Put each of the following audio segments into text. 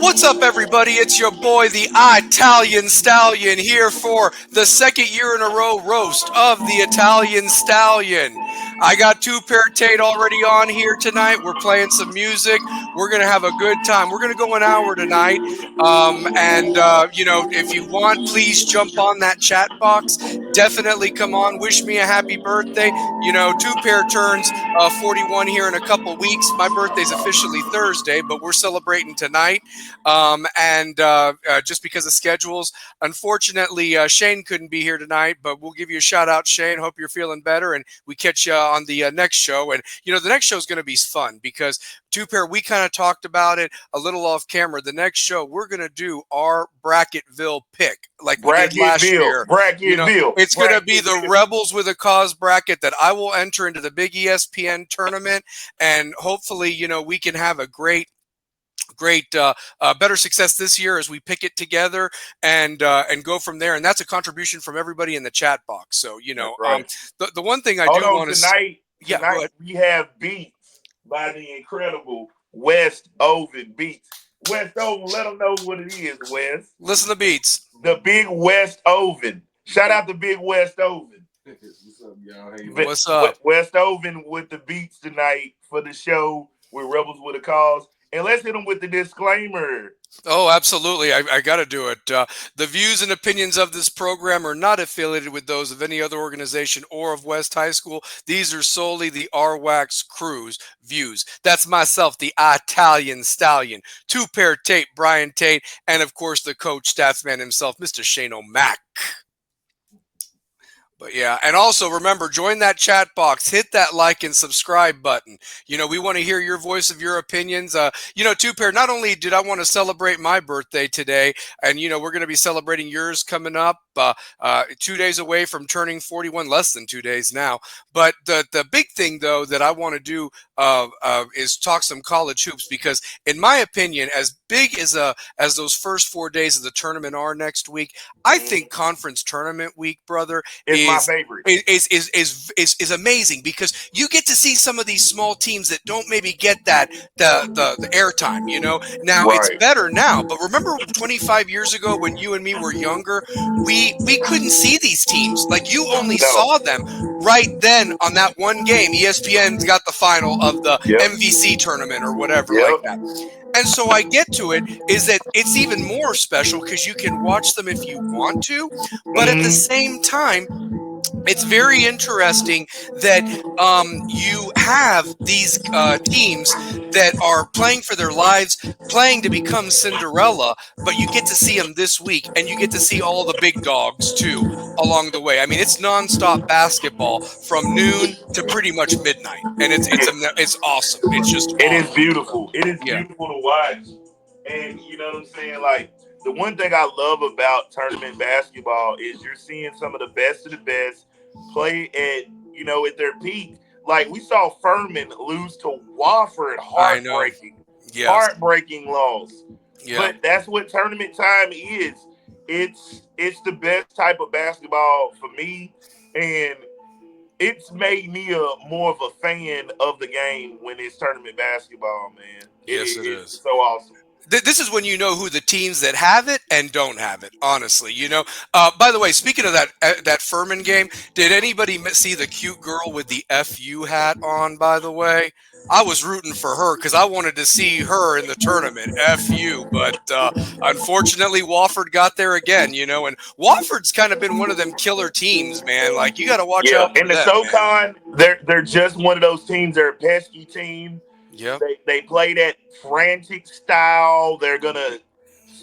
What's up, everybody? It's your boy, the Italian Stallion, here for the second year in a row roast of the Italian Stallion. I got two pair Tate already on here tonight. We're playing some music. We're going to have a good time. We're going to go an hour tonight. If you want, please jump on that chat box. Definitely come on. Wish me a happy birthday. Two pair turns 41 here in a couple weeks. My birthday's officially Thursday, but we're celebrating tonight. Just because of schedules, unfortunately, Shane couldn't be here tonight, but we'll give you a shout out, Shane. Hope you're feeling better, and we catch you on the next show. And the next show is going to be fun because two pair, we kind of talked about it a little off camera. The next show, we're going to do our Bracketville pick like we did last year. It's going to be the Rebels with a Cause bracket that I will enter into the big ESPN tournament, and hopefully, we can have a great better success this year as we pick it together and go from there. And that's a contribution from everybody in the chat box. So the one thing I do want to tonight we have beats by the incredible West Oven Beats. West Oven, let them know what it is, West. Listen to beats. The Big West Oven. Shout out to Big West Oven. What's up, y'all? Hey, what's up? West Oven with the beats tonight for the show with Rebels with a Cause. And let's hit them with the disclaimer. Oh, absolutely. I got to do it. The views and opinions of this program are not affiliated with those of any other organization or of West High School. These are solely the RWAX crew's views. That's myself, the Italian Stallion, two pair Tate, Brian Tate, and of course the coach, statsman himself, Mr. Shane O'Mac. But yeah, and also remember, join that chat box, hit that like and subscribe button. We want to hear your voice of your opinions. Two pair, not only did I want to celebrate my birthday today, and we're going to be celebrating yours coming up 2 days away from turning 41, less than 2 days now. But the big thing, though, that I want to do is talk some college hoops, because in my opinion, as big as those first 4 days of the tournament are next week, I think conference tournament week, brother, is my favorite. Is amazing, because you get to see some of these small teams that don't maybe get the airtime. Now Right. It's better now, but remember 25 years ago when you and me were younger, we couldn't see these teams. Like, you only saw them right then on that one game. ESPN's got the final of the MVC tournament or whatever like that. And so I get to it is that it's even more special because you can watch them if you want to, but at the same time, it's very interesting that you have these teams that are playing for their lives, playing to become Cinderella, but you get to see them this week, and you get to see all the big dogs, too, along the way. I mean, it's nonstop basketball from noon to pretty much midnight, and it's awesome. It's just awesome. It is beautiful. It is beautiful to watch. And you know what I'm saying? Like, the one thing I love about tournament basketball is you're seeing some of the best of the best play at their peak. Like, we saw Furman lose to Wofford, heartbreaking loss. Yeah. But that's what tournament time is. It's the best type of basketball for me, and it's made me more of a fan of the game when it's tournament basketball, man. Yes, it is. So awesome. This is when you know who the teams that have it and don't have it, honestly. By the way, speaking of that Furman game, did anybody see the cute girl with the FU hat on, by the way? I was rooting for her because I wanted to see her in the tournament, FU. But unfortunately, Wofford got there again, and Wofford's kind of been one of them killer teams, man. Like, you got to watch out for and the SoCon, they're just one of those teams. They're a pesky team. Yeah, they play that frantic style. They're gonna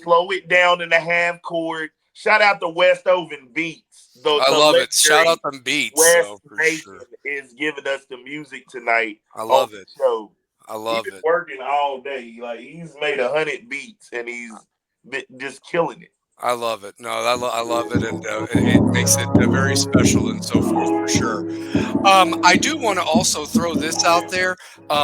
slow it down in the half court. Shout out to West Oven Beats. I love it. Shout out them Beats. West Mason is giving us the music tonight. I love it. So I love he's it. Working all day. Like, he's made 100 beats and he's just killing it. I love it. No, I love it, and it makes it very special and so forth, for sure. I do want to also throw this out there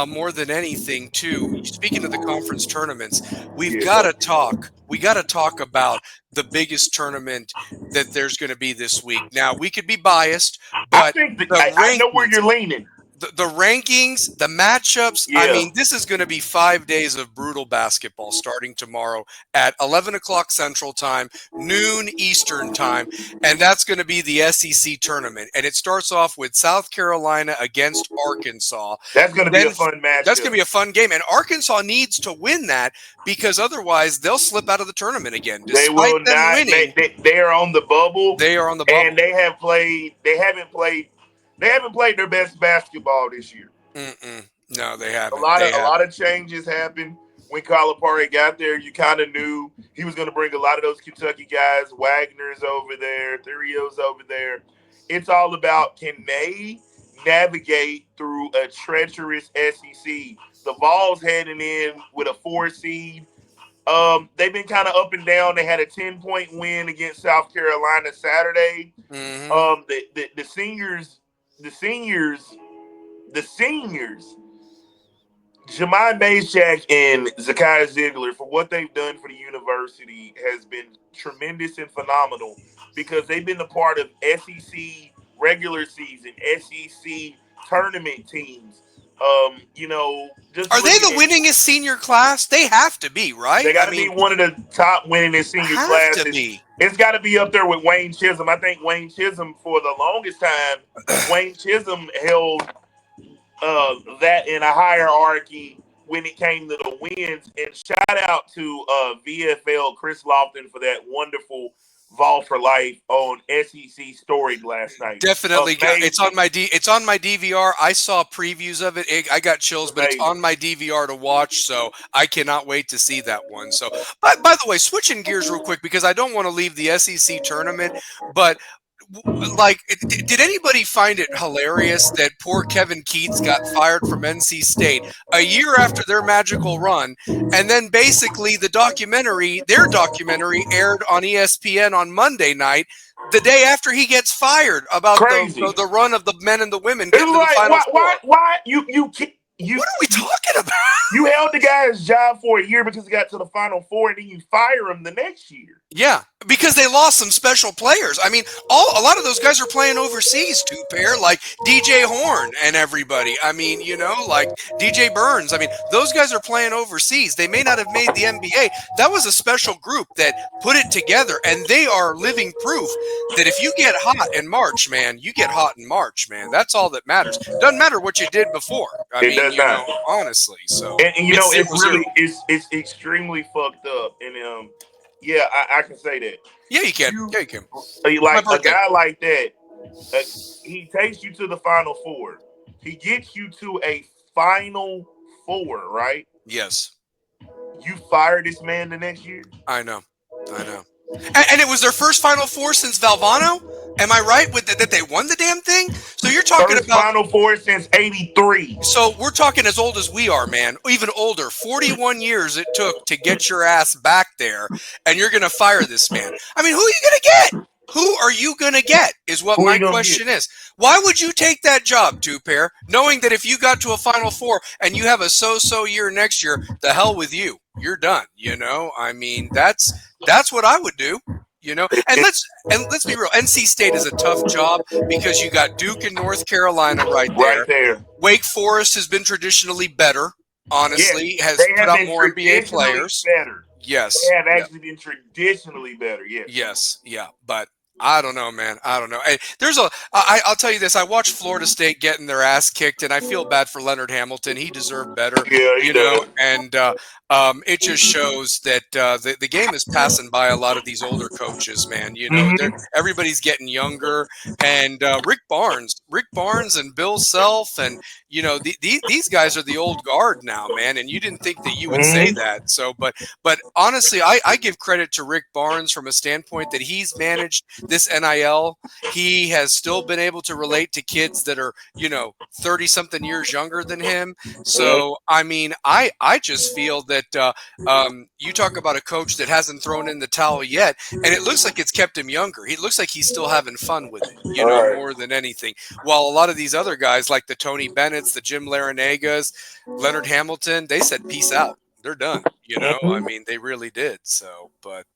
more than anything, too. Speaking of the conference tournaments, we've got to talk. We got to talk about the biggest tournament that there's going to be this week. Now, we could be biased, but I know where you're leaning. the rankings, the matchups. Yeah. I mean, this is going to be 5 days of brutal basketball starting tomorrow at 11 o'clock Central Time, noon Eastern Time, and that's going to be the SEC tournament. And it starts off with South Carolina against Arkansas. That's going to be a fun match. That's going to be a fun game, and Arkansas needs to win that because otherwise they'll slip out of the tournament again. They will not. Winning, they are on the bubble. They are on the bubble, and they haven't played their best basketball this year. No, they haven't. A lot of changes happened when Calipari got there. You kind of knew he was going to bring a lot of those Kentucky guys. Wagner's over there, Thurio's over there. It's all about, can they navigate through a treacherous SEC? The Vols heading in with a 4 seed. They've been kind of up and down. They had a 10-point win against South Carolina Saturday. The seniors, Jemai Mashack and Zakiya Ziegler, for what they've done for the university, has been tremendous and phenomenal because they've been a part of SEC regular season, SEC tournament teams. Are they the winningest senior class? They have to be, right? They got to be one of the top winningest senior classes. It's got to be up there with Wayne Chisholm. I think Wayne Chisholm, for the longest time, Wayne Chisholm held that in a hierarchy when it came to the wins. And shout out to VFL Chris Lofton for that wonderful Vol for Life on SEC Story last night. Definitely, it's on my DVR. I saw previews of it. I got chills, but it's on my DVR to watch. So I cannot wait to see that one. So, by the way, switching gears real quick because I don't want to leave the SEC tournament, but. Like, did anybody find it hilarious that poor Kevin Keats got fired from NC State a year after their magical run, and then basically their documentary aired on ESPN on Monday night, the day after he gets fired, about the run of the men and the women getting to the Final Four. Why you what are we talking about? You held the guy's job for a year because he got to the Final Four, and then you fire him the next year. Yeah, because they lost some special players. I mean, a lot of those guys are playing overseas, like DJ Horn and everybody. I mean, like DJ Burns. I mean, those guys are playing overseas. They may not have made the NBA. That was a special group that put it together, and they are living proof that if you get hot in March, man, you get hot in March, man. That's all that matters. Doesn't matter what you did before. I mean, honestly. So, and it's extremely fucked up, and yeah, I can say that. Yeah, you can. You can. Like a guy like that, he takes you to the Final Four. He gets you to a Final Four, right? Yes. You fire this man the next year? I know. And it was their first Final Four since Valvano? Am I right with that they won the damn thing? So you're talking first about Final Four since '83. So we're talking as old as we are, man. Even older. 41 years it took to get your ass back there, and you're going to fire this man. I mean, who are you going to get? Who are you going to get is what my question is. Why would you take that job, Two-Pair, knowing that if you got to a Final Four and you have a so-so year next year, the hell with you. You're done, I mean, that's what I would do. And let's be real. NC State is a tough job because you got Duke and North Carolina right there. Wake Forest has been traditionally better. Honestly, has put out more NBA players. Better. Yes, they have actually been traditionally better. Yes. Yeah, but I don't know, man. I don't know. Hey, I'll tell you this. I watched Florida State getting their ass kicked, and I feel bad for Leonard Hamilton. He deserved better. Yeah, and it just shows that the game is passing by a lot of these older coaches, man. Everybody's getting younger, and Rick Barnes and Bill Self, and these guys are the old guard now, man. And you didn't think that you would say that. So, but honestly, I give credit to Rick Barnes from a standpoint that he's managed this NIL. He has still been able to relate to kids that are 30-something years younger than him. So, I mean, I just feel that you talk about a coach that hasn't thrown in the towel yet, and it looks like it's kept him younger. He looks like he's still having fun with it, more than anything. While a lot of these other guys, like the Tony Bennetts, the Jim Larinagas, Leonard Hamilton, they said peace out. they're done. I mean, they really did. So, but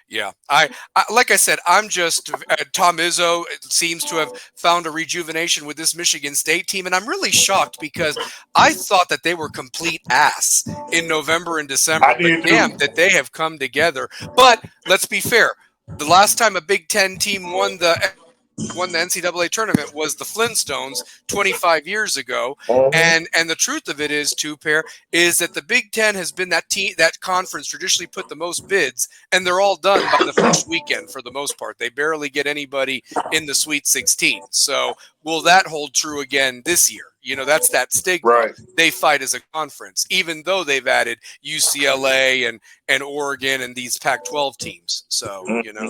yeah, I like I said, I'm just Tom Izzo seems to have found a rejuvenation with this Michigan State team, and I'm really shocked because I thought that they were complete ass in November and December, I but did damn, too. that they have come together. But let's be fair. The last time a Big Ten team won the NCAA tournament was the Flintstones 25 years ago. And the truth of it is, two pair, is that the Big Ten has been that conference traditionally put the most bids, and they're all done by the first weekend for the most part. They barely get anybody in the Sweet 16. So will that hold true again this year? That's that stigma. Right. They fight as a conference, even though they've added UCLA and Oregon and these Pac-12 teams. So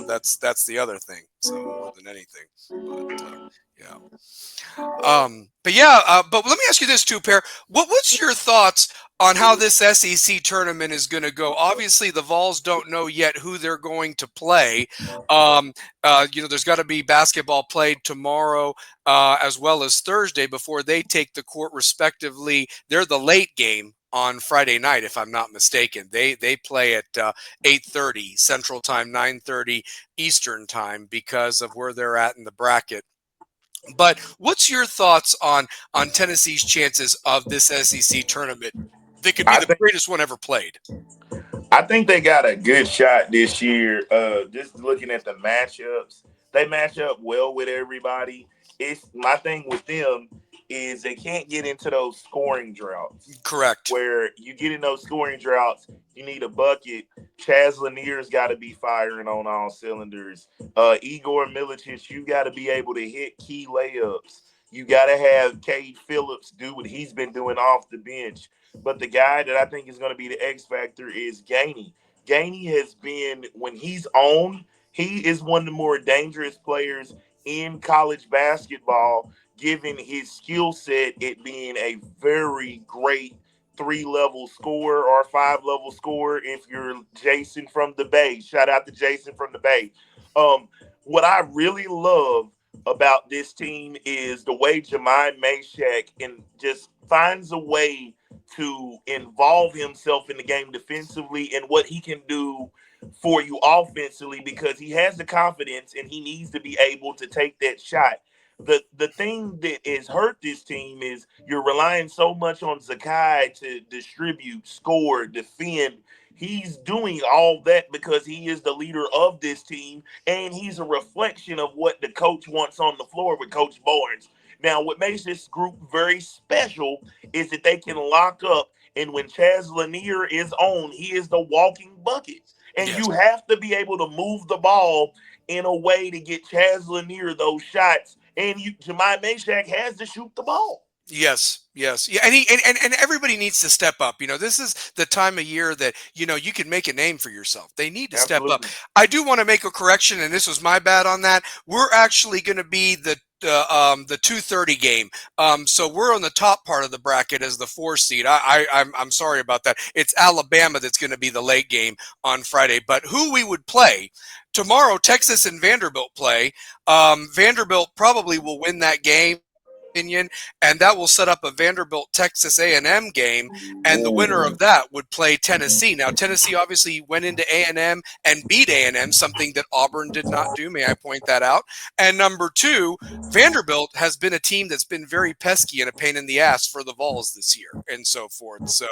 that's the other thing. So more than anything. But yeah. But let me ask you this too, Pear. What's your thoughts on how this SEC tournament is going to go? Obviously, the Vols don't know yet who they're going to play. There's got to be basketball played tomorrow as well as Thursday before they take the court respectively. They're the late game on Friday night, if I'm not mistaken. They play at 8:30 Central Time, 9:30 Eastern Time because of where they're at in the bracket. But what's your thoughts on Tennessee's chances of this SEC tournament? They could be the greatest one ever played. I think they got a good shot this year. Just looking at the matchups, they match up well with everybody. It's my thing with them is they can't get into those scoring droughts. Correct. Where you get in those scoring droughts, you need a bucket. Chaz Lanier's got to be firing on all cylinders. Igor Milicic, you got to be able to hit key layups. You got to have Cade Phillips do what he's been doing off the bench. But the guy that I think is going to be the X factor is Gainey. Gainey has been, when he's on, he is one of the more dangerous players in college basketball, given his skill set, it being a very great 3-level scorer or 5-level scorer. If you're Jason from the Bay, shout out to Jason from the Bay. What I really love about this team is the way Jemai Mashak and just finds a way to involve himself in the game defensively and what he can do for you offensively, because he has the confidence and he needs to be able to take that shot. The thing that has hurt this team is you're relying so much on Zakai to distribute, score, defend. He's doing all that because he is the leader of this team, and he's a reflection of what the coach wants on the floor with Coach Barnes. Now, what makes this group very special is that they can lock up, and when Chaz Lanier is on, he is the walking bucket. And Yes. you have to be able to move the ball in a way to get Chaz Lanier those shots. And Jemai Mashak has to shoot the ball. Yes. Yeah, and everybody needs to step up. This is the time of year that you can make a name for yourself. They need to step up. I do want to make a correction, and this was my bad on that. We're actually going to be the 2:30 game. So we're on the top part of the bracket as the 4 seed. I'm sorry about that. It's Alabama that's going to be the late game on Friday. But who we would play tomorrow? Texas and Vanderbilt play. Vanderbilt probably will win that game. Opinion, and that will set up a Vanderbilt Texas A&M game, and the winner of that would play Tennessee. Now Tennessee obviously went into A&M and beat A&M, something that Auburn did not do. May I point that out? And number 2, Vanderbilt has been a team that's been very pesky and a pain in the ass for the Vols this year, and so forth. So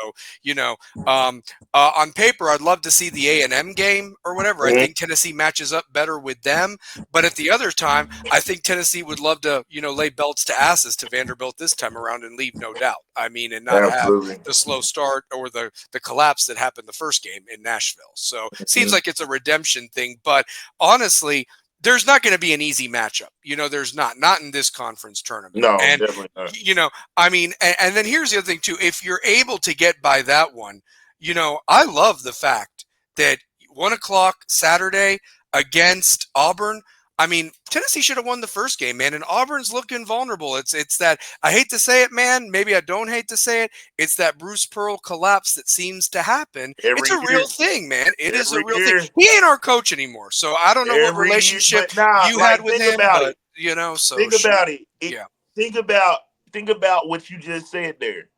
on paper, I'd love to see the A&M game or whatever. I think Tennessee matches up better with them, but at the other time, I think Tennessee would love to lay belts to asses to Vanderbilt this time around and leave no doubt. I mean, and not have the slow start or the collapse that happened the first game in Nashville. So seems like it's a redemption thing, but honestly, there's not going to be an easy matchup. There's not in this conference tournament. No, and, definitely not. I mean, and then here's the other thing too. If you're able to get by that one, I love the fact that 1:00 Saturday against Auburn. I mean, Tennessee should have won the first game, man, and Auburn's looking vulnerable. It's that, I hate to say it, man, maybe I don't hate to say it, it's that Bruce Pearl collapse that seems to happen. It's a real thing, man. It is a real thing. He ain't our coach anymore, so I don't know what relationship you had with him, but, so think about it. Think about what you just said there.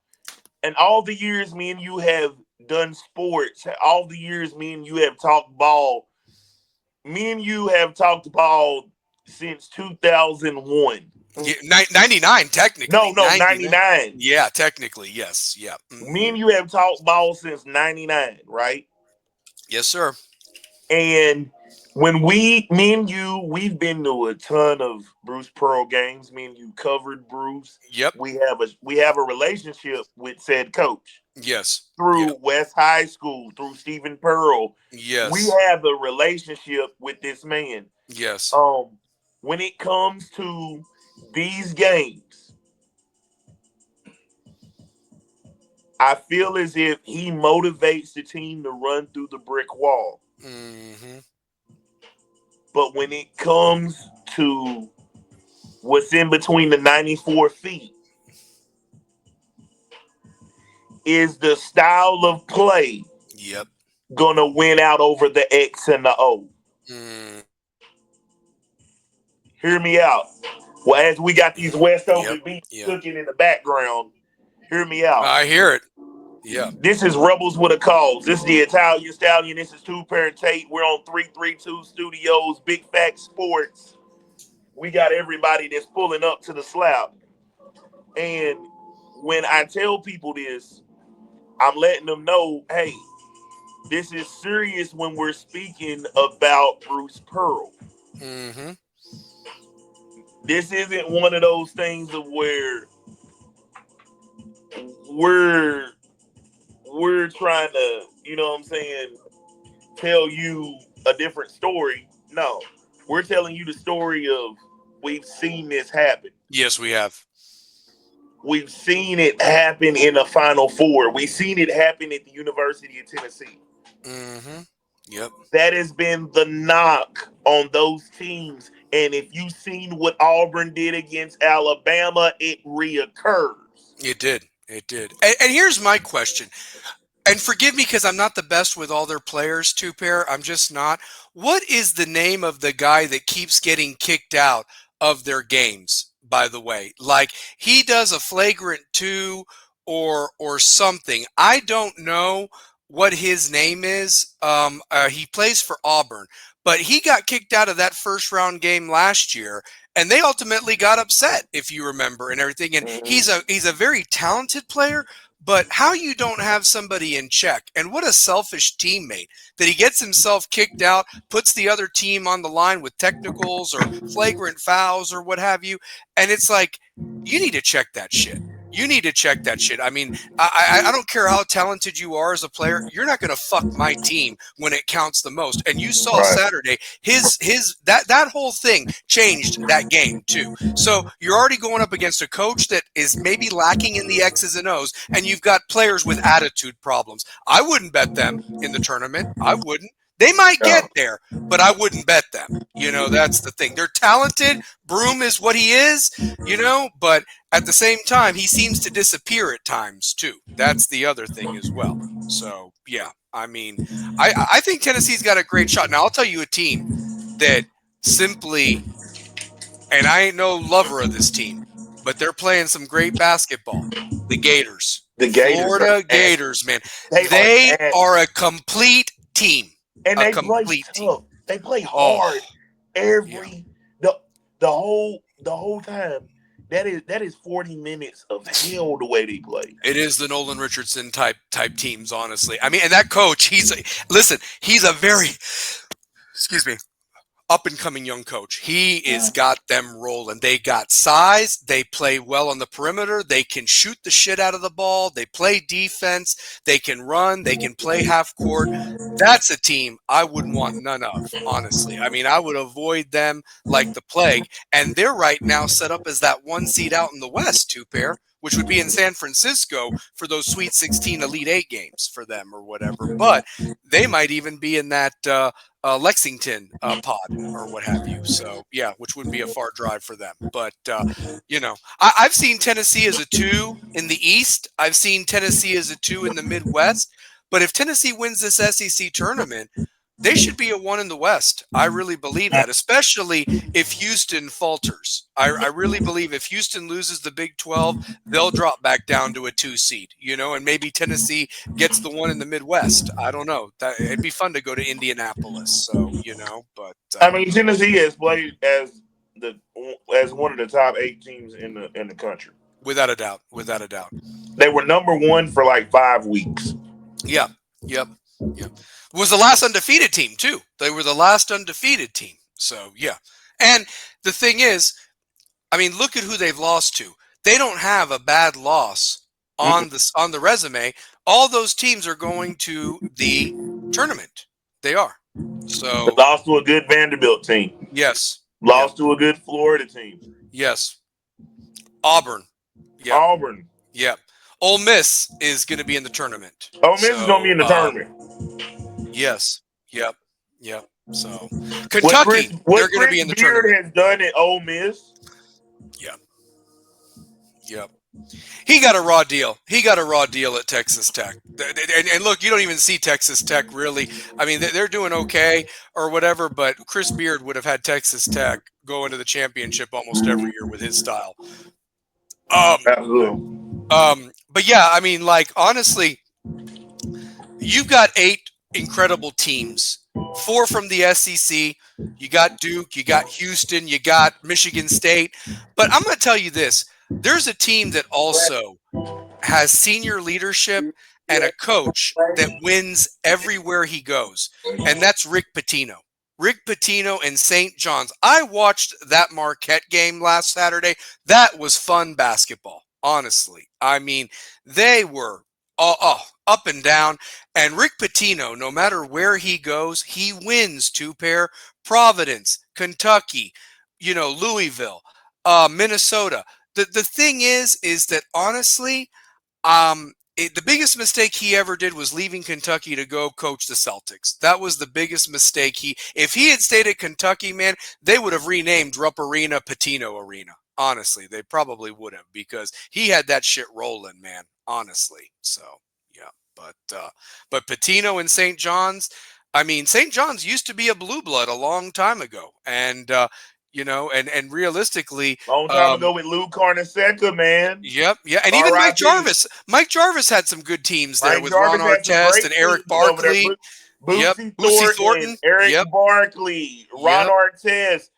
And all the years me and you have done sports, all the years me and you have talked ball, me and you have talked ball since 2001. Yeah, 99 technically. No, 99. 99. Yeah, technically, yes. Yeah. Me and you have talked ball since 99, right? Yes, sir. And when me and you, we've been to a ton of Bruce Pearl games. Me and you covered Bruce. Yep. We have a relationship with said coach Yes. through Yep. West High School, through Stephen Pearl. We Yes. have a relationship with this man. Yes. Um, when it comes to these games, I feel as if he motivates the team to run through the brick wall. Mm-hmm. But when it comes to what's in between the 94 feet, is the style of play Yep. gonna win out over the X and the O? Mm. Hear me out. Well, as we got these West Yep. Open beats Yep. cooking in the background, hear me out. I hear it. Yeah. This is Rebels with a Cause. This is the Italian Stallion. This is Two Parent Tate. We're on 332 Studios, Big Fact Sports. We got everybody that's pulling up to the slab. And when I tell people this, I'm letting them know, hey, this is serious when we're speaking about Bruce Pearl. Mm-hmm. This isn't one of those things of where we're trying to, you know what I'm saying, tell you a different story. No. We're telling you the story of we've seen this happen. Yes, we have. We've seen it happen in the Final Four. We've seen it happen at the University of Tennessee. Mm-hmm. Yep. That has been the knock on those teams. And if you've seen what Auburn did against Alabama, it reoccurs. It did. It did. And here's my question. And forgive me because I'm not the best with all their players, two pair. I'm just not. What is the name of the guy that keeps getting kicked out of their games, by the way? Like he does a flagrant two or something. I don't know what his name is. He plays for Auburn, but he got kicked out of that first round game last year. And they ultimately got upset, if you remember, and everything. And he's a very talented player, but how you don't have somebody in check, and what a selfish teammate that he gets himself kicked out, puts the other team on the line with technicals or flagrant fouls or what have you. And it's like, you need to check that shit. You need to check that shit. I mean, I don't care how talented you are as a player. You're not going to fuck my team when it counts the most. And you saw Saturday, that whole thing changed that game too. So you're already going up against a coach that is maybe lacking in the X's and O's, and you've got players with attitude problems. I wouldn't bet them in the tournament. I wouldn't. They might get there, but I wouldn't bet them. You know, that's the thing. They're talented. Broom is what he is, you know, but at the same time, he seems to disappear at times, too. That's the other thing as well. So, yeah, I mean, I think Tennessee's got a great shot. Now, I'll tell you a team that simply, and I ain't no lover of this team, but they're playing some great basketball. The Gators. The Gators. Florida Gators, man. They are a complete team. And they play tough. They play hard the whole time. That is 40 minutes of hell the way they play. It is the Nolan Richardson type teams, honestly. I mean, and that coach, he's a very, excuse me, up and coming young coach. He is got them rolling. They got size. They play well on the perimeter. They can shoot the shit out of the ball. They play defense. They can run. They can play half court. That's a team I wouldn't want none of, honestly. I mean, I would avoid them like the plague. And they're right now set up as that one seed out in the West, two pair, which would be in San Francisco for those Sweet 16 Elite 8 games for them or whatever. But they might even be in that Lexington pod or what have you. So, yeah, which wouldn't be a far drive for them. But, you know, I've seen Tennessee as a 2 in the East. I've seen Tennessee as a 2 in the Midwest. But if Tennessee wins this SEC tournament, They should be a 1 in the West. I really believe that, especially if Houston falters. I really believe if Houston loses the Big 12, they'll drop back down to a 2 seed, and maybe Tennessee gets the 1 in the Midwest. I don't know. It'd be fun to go to Indianapolis. So, but I mean, Tennessee has played as one of the top 8 teams in the country. Without a doubt. Without a doubt. They were number 1 for like 5 weeks. Yeah. Yep. Was the last undefeated team too. They were the last undefeated team. So yeah. And the thing is, I mean, look at who they've lost to. They don't have a bad loss on the resume. All those teams are going to the tournament. They are. So they lost to a good Vanderbilt team. Yes. Lost to a good Florida team. Yes. Auburn. Yep. Auburn. Yep. Ole Miss is going to be in the tournament. Ole Miss is going to be in the tournament. Yes. Yep. So Kentucky, they're going to be in the tournament. Beard has done at Ole Miss. Yep. He got a raw deal. He got a raw deal at Texas Tech. And look, you don't even see Texas Tech really. I mean, they're doing okay or whatever, but Chris Beard would have had Texas Tech go into the championship almost every year with his style. Absolutely. But yeah, I mean, like, honestly, you've got 8 incredible teams. 4 from the SEC. You got Duke, you got Houston, you got Michigan State. But I'm going to tell you this. There's a team that also has senior leadership and a coach that wins everywhere he goes, and that's Rick Pitino. Rick Pitino and St. John's. I watched that Marquette game last Saturday. That was fun basketball, honestly. I mean, they were up and down. And Rick Pitino, no matter where he goes, he wins 2-pair. Providence, Kentucky, Louisville, Minnesota. The thing is that honestly, the biggest mistake he ever did was leaving Kentucky to go coach the Celtics. That was the biggest mistake. If he had stayed at Kentucky, man, they would have renamed Rupp Arena Pitino Arena. Honestly, they probably would have, because he had that shit rolling, man. Honestly, so yeah. But Pitino and St. John's. I mean, St. John's used to be a blue blood a long time ago, and and realistically, long time ago with Lou Carnesecca, man. Yep, yeah, and even Mike Jarvis. Mike Jarvis had some good teams there with Ron Artest and Eric Barkley. Boosie Thornton, Eric Barkley, Ron Artest.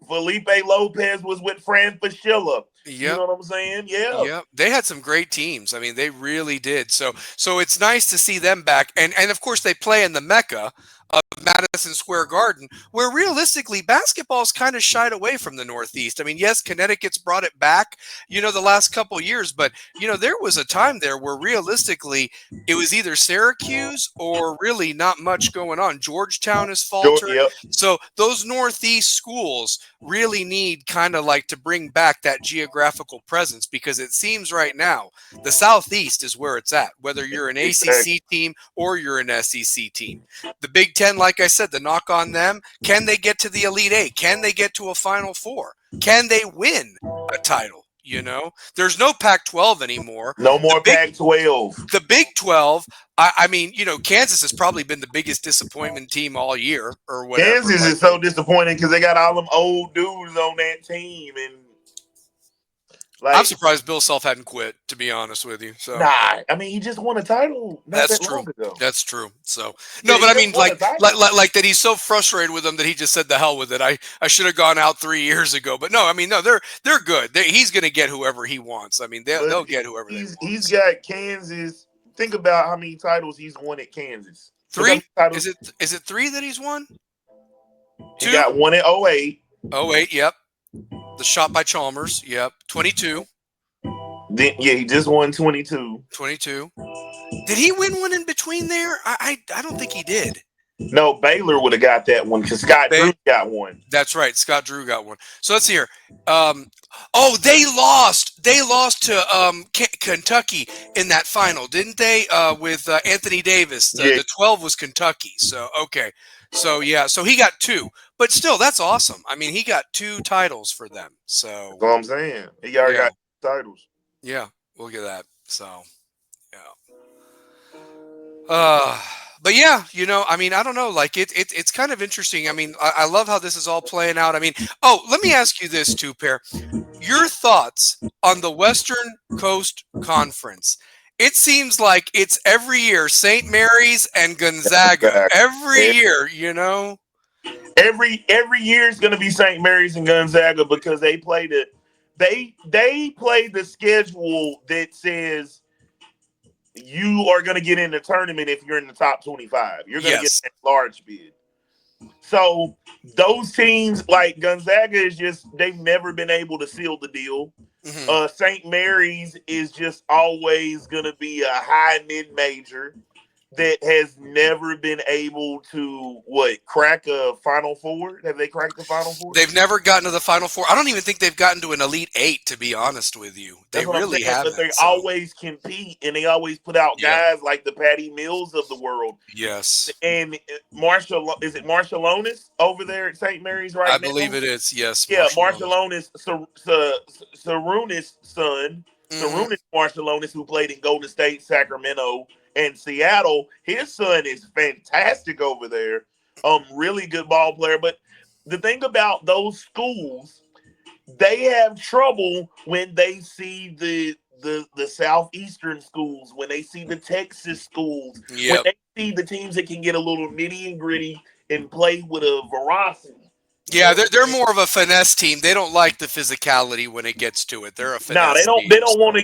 Felipe Lopez was with Fran Fraschilla. You know what I'm saying? Yeah. They had some great teams. I mean, they really did. So it's nice to see them back. And of course, they play in the Mecca of Madison Square Garden, where realistically basketball's kind of shied away from the Northeast. I mean, yes, Connecticut's brought it back, the last couple of years, but there was a time there where realistically it was either Syracuse or really not much going on. Georgetown is faltered. So those Northeast schools really need kind of like to bring back that geographical presence, because it seems right now the Southeast is where it's at, whether you're an ACC team or you're an SEC team. The Big Ten, like I said, the knock on them, can they get to the Elite Eight? Can they get to a Final Four? Can they win a title? There's no Pac-12 anymore. No more Pac-12. The Big 12, I mean, Kansas has probably been the biggest disappointment team all year or whatever. Kansas is so disappointing because they got all them old dudes on that team, and I'm surprised Bill Self hadn't quit, to be honest with you. So I mean, he just won a title. That's true. That's true. So no, but I mean, like that he's so frustrated with them that he just said the hell with it. I should have gone out 3 years ago. But no, I mean, no, they're good. He's going to get whoever he wants. I mean, they'll get whoever they want. He's got Kansas. Think about how many titles he's won at Kansas. 3? Is it 3 that he's won? 2? He got 1 at 08. 08, yep. The shot by Chalmers, yep. 22. He just won 22. 22. Did he win one in between there? I don't think he did. No, Baylor would have got that one because Scott Drew got one. That's right. Scott Drew got one. So let's see here. They lost. They lost to Kentucky in that final, didn't they? With Anthony Davis. The 12 was Kentucky. So, okay. So, yeah. So he got 2. But still, that's awesome. I mean, he got 2 titles for them. So that's what I'm saying. He already got 2 titles. Yeah. Look at that. So, yeah. But yeah, I mean, I don't know. Like it's kind of interesting. I mean, I love how this is all playing out. I mean, let me ask you this too, Pair. Your thoughts on the Western Coast Conference? It seems like it's every year St. Mary's and Gonzaga. Every year, Every year is going to be St. Mary's and Gonzaga because they play the schedule that says you are going to get in the tournament if you're in the top 25. You're going to get Yes. that large bid. So those teams like Gonzaga they've never been able to seal the deal. Mhm. St. Mary's is just always going to be a high mid major that has never been able to crack a Final Four. Have they cracked the Final Four? They've never gotten to the Final Four. I don't even think they've gotten to an Elite Eight, to be honest with you. They That's what I'm really saying. But haven't. they So. always compete, and they always put out Yeah. guys like the Patty Mills of the world. Yes. And is it Marshallonis over there at St. Mary's right now? I believe it is. Yes. Yeah, Marshallonis, Sarunas' son, Sarunas Marshallonis, who played in Golden State, Sacramento, and Seattle. His son is fantastic over there. Really good ball player. But the thing about those schools, they have trouble when they see the southeastern schools, when they see the Texas schools, when they see the teams that can get a little nitty and gritty and play with a veracity. Yeah, they're more of a finesse team. They don't like the physicality when it gets to it. They're a finesse team. They don't want to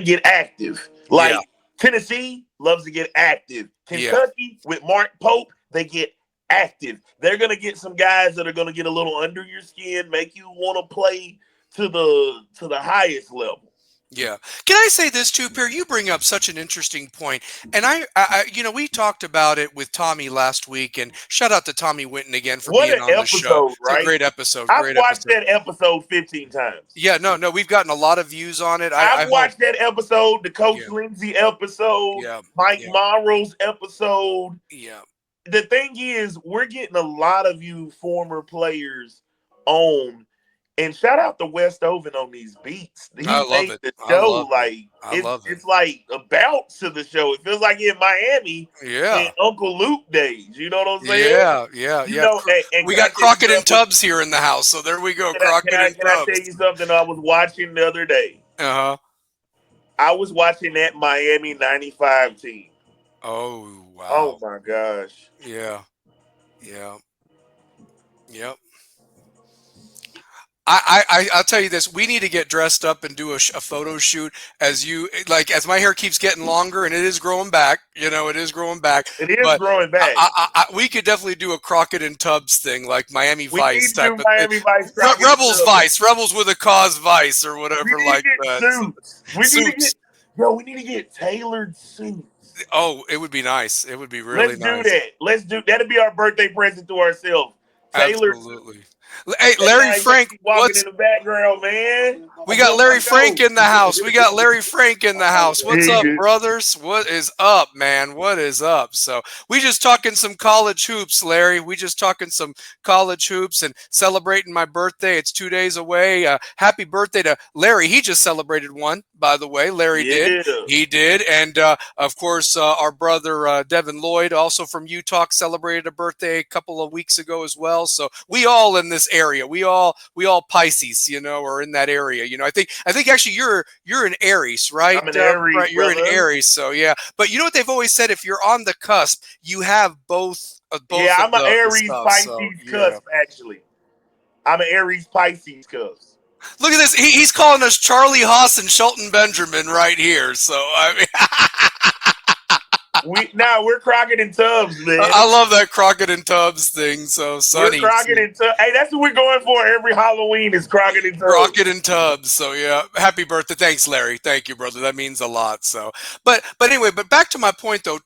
get active. Like Tennessee loves to get active. Kentucky with Mark Pope, they get active. They're gonna get some guys that are gonna get a little under your skin, make you want to play to the highest level. Yeah. Can I say this too, Pierre? You bring up such an interesting point. And I we talked about it with Tommy last week, and shout out to Tommy Winton again for being on the show. Right? It's a great episode. I've watched that episode 15 times. Yeah, no, we've gotten a lot of views on it. I've watched that episode, the Coach Lindsay episode, Mike Morrow's episode. Yeah. The thing is, we're getting a lot of you former players on. And shout out to West Oven on these beats. He made the show it's like a bounce to the show. It feels like in Miami in Uncle Luke days. You know what I'm saying? Yeah. And we got Crockett and Tubbs here in the house, so there we go. Crockett and Tubbs. Can I tell you something I was watching the other day? Uh-huh. I was watching that Miami 95 team. Oh, wow. Oh, my gosh. Yeah. Yep. I'll tell you this. We need to get dressed up and do a photo shoot as my hair keeps getting longer, and it is growing back. It is growing back. It is growing back. We could definitely do a Crockett and Tubbs thing, like Miami Vice type. Miami Vice. Rebels Vice. Rebels with a cause Vice or whatever like that. Suits. We need to get tailored suits. Oh, it would be nice. It would be really nice. Let's do that. That'll be our birthday present to ourselves. Tailored. Absolutely. Hey, Larry Frank, walking in the background, man. We got Larry Frank in the house. What's up, brothers? What is up, man? What is up? So we just talking some college hoops, Larry. We just talking some college hoops and celebrating my birthday. It's 2 days away. Happy birthday to Larry. He just celebrated one, by the way. Larry did. He did. And of course, our brother Devin Lloyd, also from Utah, celebrated a birthday a couple of weeks ago as well. So we all in this area. We all Pisces, are in that area. I think actually you're an Aries, right? I'm an Aries. Right, you're an Aries, so yeah. But you know what they've always said? If you're on the cusp, you have both. Yeah, I'm an Aries Pisces cusp. Actually, I'm an Aries Pisces cusp. Look at this. He's calling us Charlie Haas and Shelton Benjamin right here. So I mean. We're Crockett and Tubbs, man. I love that Crockett and Tubbs thing. So Sonny. We're Crockett and Tubbs. Hey, that's what we're going for every Halloween is Crockett and Tubbs. Crockett and Tubbs. So yeah, happy birthday. Thanks, Larry. Thank you, brother. That means a lot. So, but anyway, back to my point though.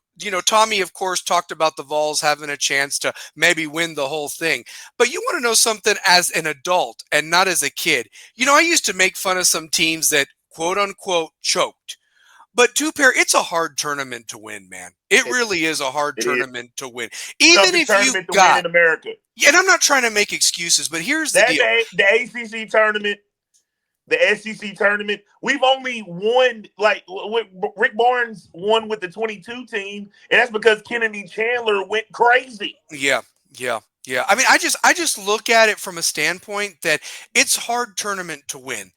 Tommy, of course, talked about the Vols having a chance to maybe win the whole thing. But you want to know something as an adult and not as a kid. I used to make fun of some teams that quote unquote choked. But Two-Pair, it's a hard tournament to win, man. It really is a hard tournament to win. Even if you got in America. Yeah, and I'm not trying to make excuses, but here's the deal. The ACC tournament, the SEC tournament, we've only won like Rick Barnes won with the 22 team, and that's because Kennedy Chandler went crazy. Yeah, yeah, yeah. I mean, I just look at it from a standpoint that it's hard tournament to win.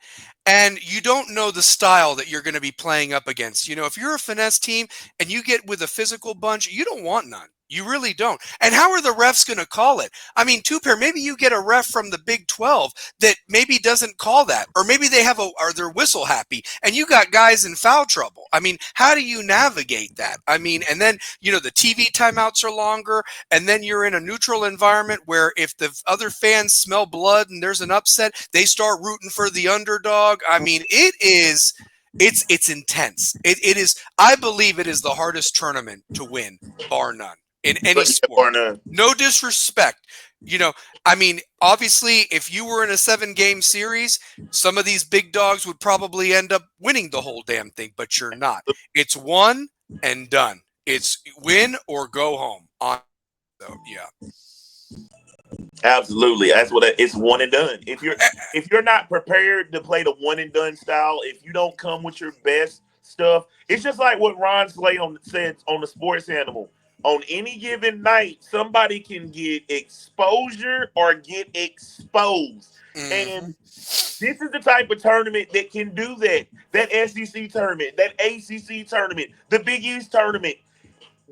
And you don't know the style that you're going to be playing up against. You know, if you're a finesse team and you get with a physical bunch, you don't want none. You really don't. And how are the refs going to call it? I mean, two-pair, maybe you get a ref from the Big 12 that maybe doesn't call that. Or maybe they have are they're whistle happy and you got guys in foul trouble. I mean, how do you navigate that? I mean, and then, you know, the TV timeouts are longer, and then you're in a neutral environment where if the other fans smell blood and there's an upset, they start rooting for the underdog. I mean, it's intense. It is. I believe it is the hardest tournament to win, bar none, in any sport. No disrespect. You know, I mean, obviously, if you were in a 7-game series, some of these big dogs would probably end up winning the whole damn thing, but you're not. It's one and done. It's win or go home. So, yeah. Absolutely, that's what it's one and done. If you're not prepared to play the one and done style, if you don't come with your best stuff, it's just like what Ron Slay said on the Sports Animal. On any given night, somebody can get exposure or get exposed, and this is the type of tournament that can do that. That SEC tournament, that ACC tournament, the Big East tournament.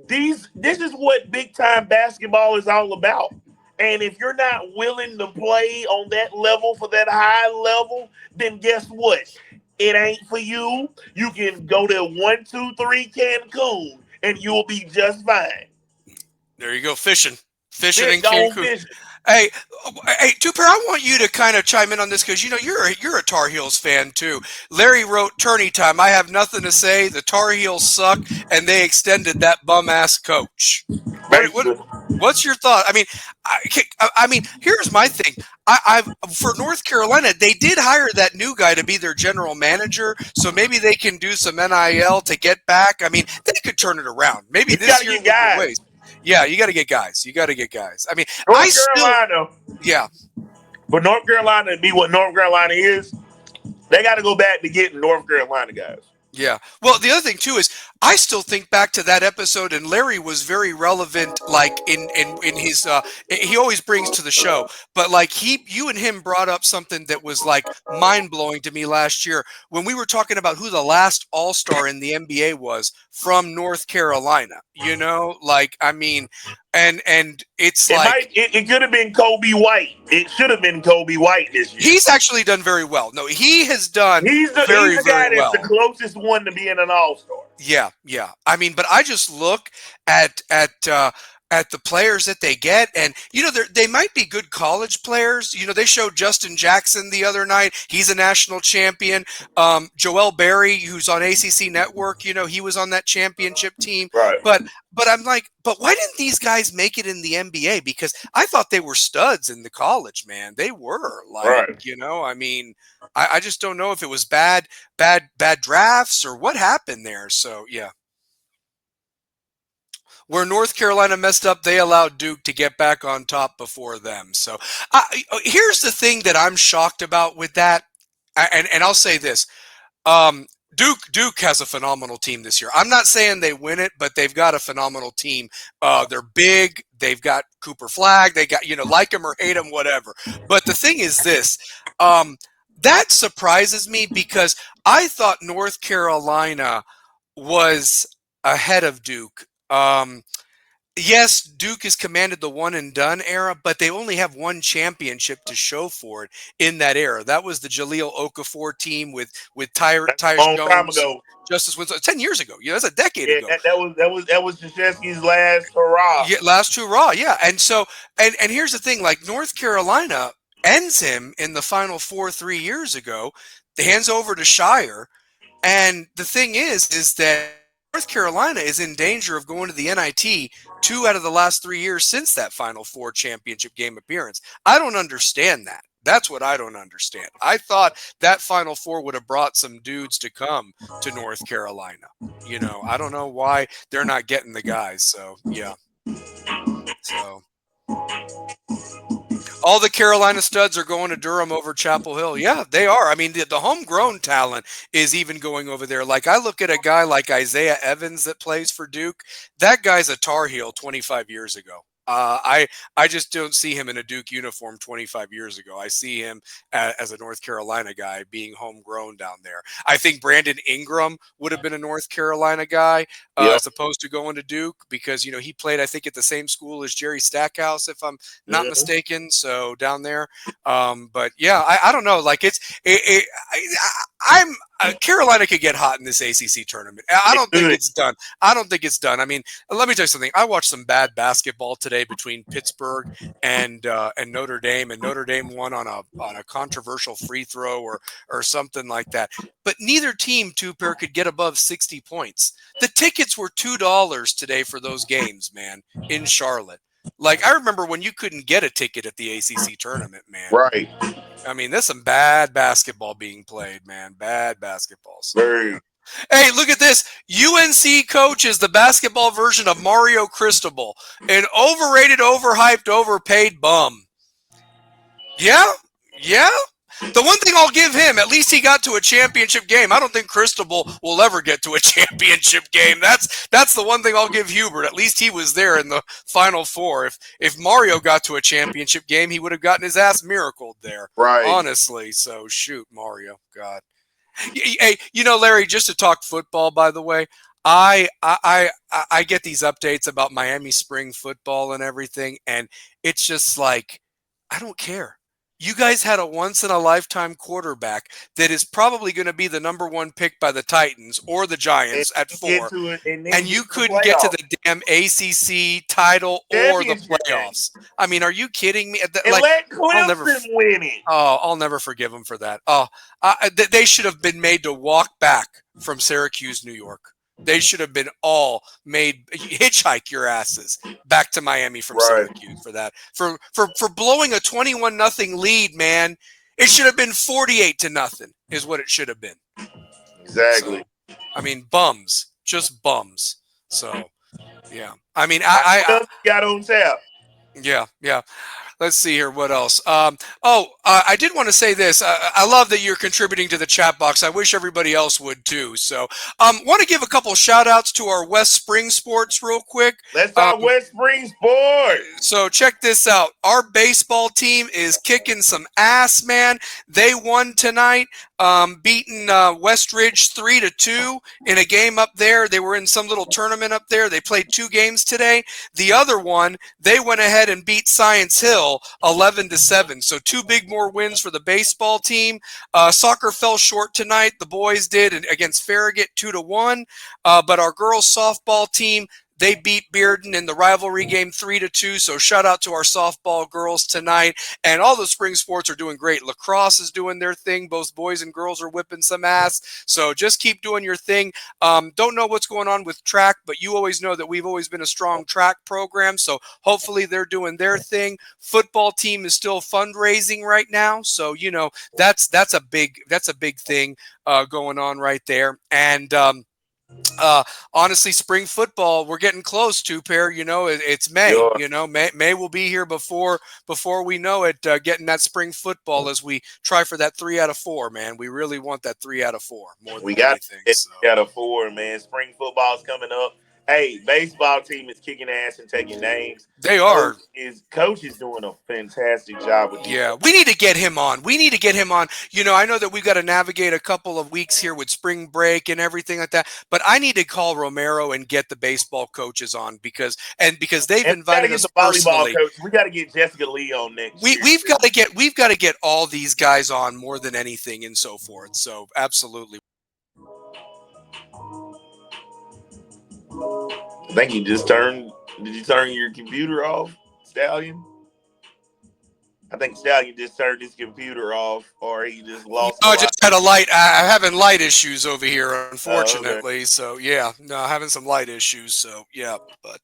This is what big time basketball is all about. And if you're not willing to play on that level for that high level, then guess what? It ain't for you. You can go to 1-2-3 Cancun and you'll be just fine. There you go, fishing in Cancun. Fishing. Hey, Two-Pair, I want you to kind of chime in on this because, you know, you're a Tar Heels fan, too. Larry wrote, tourney time, I have nothing to say. The Tar Heels suck, and they extended that bum-ass coach. What's your thought? I mean, here's my thing. For North Carolina, they did hire that new guy to be their general manager, so maybe they can do some NIL to get back. I mean, they could turn it around. Maybe this year. Yeah, you got to get guys. I mean, North Carolina. Yeah. But North Carolina to be what North Carolina is, they got to go back to getting North Carolina guys. Yeah. Well, the other thing, too, is I still think back to that episode, and Larry was very relevant, like, in his he always brings to the show. But, like, you and him brought up something that was, like, mind-blowing to me last year when we were talking about who the last all-star in the NBA was from North Carolina. You know? Like, I mean, and it's it could have been Kobe White. It should have been Kobe White this year. He's actually done very well. No, he has done he's the guy that's the closest one to being an all-star. Yeah. I mean, but I just look at the players that they get, and you know, they might be good college players. You know, they showed Justin Jackson the other night. He's a national champion. Joel Berry, who's on ACC Network, you know, he was on that championship team. Right. But I'm like, but why didn't these guys make it in the NBA? Because I thought they were studs in the college, man. They were you know, I mean, I just don't know if it was bad drafts or what happened there. So yeah. Where North Carolina messed up, they allowed Duke to get back on top before them. So here's the thing that I'm shocked about with that, and I'll say this. Duke has a phenomenal team this year. I'm not saying they win it, but they've got a phenomenal team. They're big. They've got Cooper Flagg. They got, you know, like him or hate him, whatever. But the thing is this. That surprises me because I thought North Carolina was ahead of Duke. Yes, Duke has commanded the one and done era, but they only have one championship to show for it in that era. That was the Jahlil Okafor team with Tyus Jones, Justice Winslow, 10 years ago. Yeah, that's a decade ago. That was Krzyzewski's last hurrah. Yeah, last hurrah. Yeah, and so and here's the thing: like North Carolina ends him in the Final Four 3 years ago. They hands over to Shire, and the thing is that North Carolina is in danger of going to the NIT 2 out of the last 3 years since that Final Four championship game appearance. I don't understand that. That's what I don't understand. I thought that Final Four would have brought some dudes to come to North Carolina. You know, I don't know why they're not getting the guys. So, yeah. So, all the Carolina studs are going to Durham over Chapel Hill. Yeah, they are. I mean, the homegrown talent is even going over there. Like, I look at a guy like Isaiah Evans that plays for Duke. That guy's a Tar Heel 25 years ago. I just don't see him in a Duke uniform 25 years ago. I see him as a North Carolina guy being homegrown down there. I think Brandon Ingram would have been a North Carolina guy as opposed to going to Duke because, you know, he played, I think, at the same school as Jerry Stackhouse, if I'm not mistaken. So down there. But yeah, I don't know. Like Carolina could get hot in this ACC tournament. I don't think it's done. I don't think it's done. I mean, let me tell you something. I watched some bad basketball today between Pittsburgh and Notre Dame, and Notre Dame won on a controversial free throw or something like that. But neither team, two-pair, could get above 60 points. The tickets were $2 today for those games, man, in Charlotte. Like, I remember when you couldn't get a ticket at the ACC tournament, man. Right. I mean, there's some bad basketball being played, man. Bad basketball. So, Very. hey, look at this. UNC coach is the basketball version of Mario Cristobal, an overrated, overhyped, overpaid bum. Yeah. The one thing I'll give him, at least he got to a championship game. I don't think Cristobal will ever get to a championship game. That's the one thing I'll give Hubert. At least he was there in the Final Four. If Mario got to a championship game, he would have gotten his ass miracled there. Right. Honestly. So shoot, Mario. God. Hey, you know, Larry, just to talk football, by the way, I get these updates about Miami spring football and everything, and it's just like, I don't care. You guys had a once-in-a-lifetime quarterback that is probably going to be the number one pick by the Titans or the Giants at 4, and you couldn't get to the damn ACC title or the playoffs. I mean, are you kidding me? Like, let Clemson win it. Oh, I'll never forgive them for that. Oh, they should have been made to walk back from Syracuse, New York. They should have been all made hitchhike your asses back to Miami from Syracuse for that. For blowing a 21-0 lead, man. It should have been 48-0 is what it should have been. Exactly. So, I mean, bums. Just bums. So, yeah. I mean, I got on tap. Yeah. Let's see here. What else? I did want to say this. I love that you're contributing to the chat box. I wish everybody else would too. So, want to give a couple shout outs to our West Spring Sports real quick. Let's talk West Spring Sports. So check this out. Our baseball team is kicking some ass, man. They won tonight, beating Westridge 3-2 in a game up there. They were in some little tournament up there. They played 2 games today. The other one, they went ahead and beat Science Hill 11-7. So 2 big more wins for the baseball team. Soccer fell short tonight. The boys did against Farragut 2-1. But our girls softball team, they beat Bearden in the rivalry game 3-2. So shout out to our softball girls tonight. And all the spring sports are doing great. Lacrosse is doing their thing. Both boys and girls are whipping some ass. So just keep doing your thing. Don't know what's going on with track, but you always know that we've always been a strong track program. So hopefully they're doing their thing. Football team is still fundraising right now. So, you know, that's a big thing going on right there. And, honestly, spring football, we're getting close to pair. You know, it's May. Sure. You know, May will be here before we know it. Getting that spring football as we try for that 3 out of 4. Man, we really want that 3 out of 4 more than we got anything. 3 out of 4, man. Spring football's coming up. Hey, baseball team is kicking ass and taking names. They are. Coach is doing a fantastic job with Yeah, we need to get him on. You know, I know that we've got to navigate a couple of weeks here with spring break and everything like that, but I need to call Romero and get the baseball coaches on because they've invited us personally. Coach. We got to get Jessica Lee on next. We've got to get all these guys on more than anything and so forth. So absolutely. I think you just turned. Did you turn your computer off, Stallion? I think Stallion just turned his computer off, or he just lost. No, I just had a light. I'm having light issues over here, unfortunately. Okay. So yeah, no, having some light issues. So yeah, but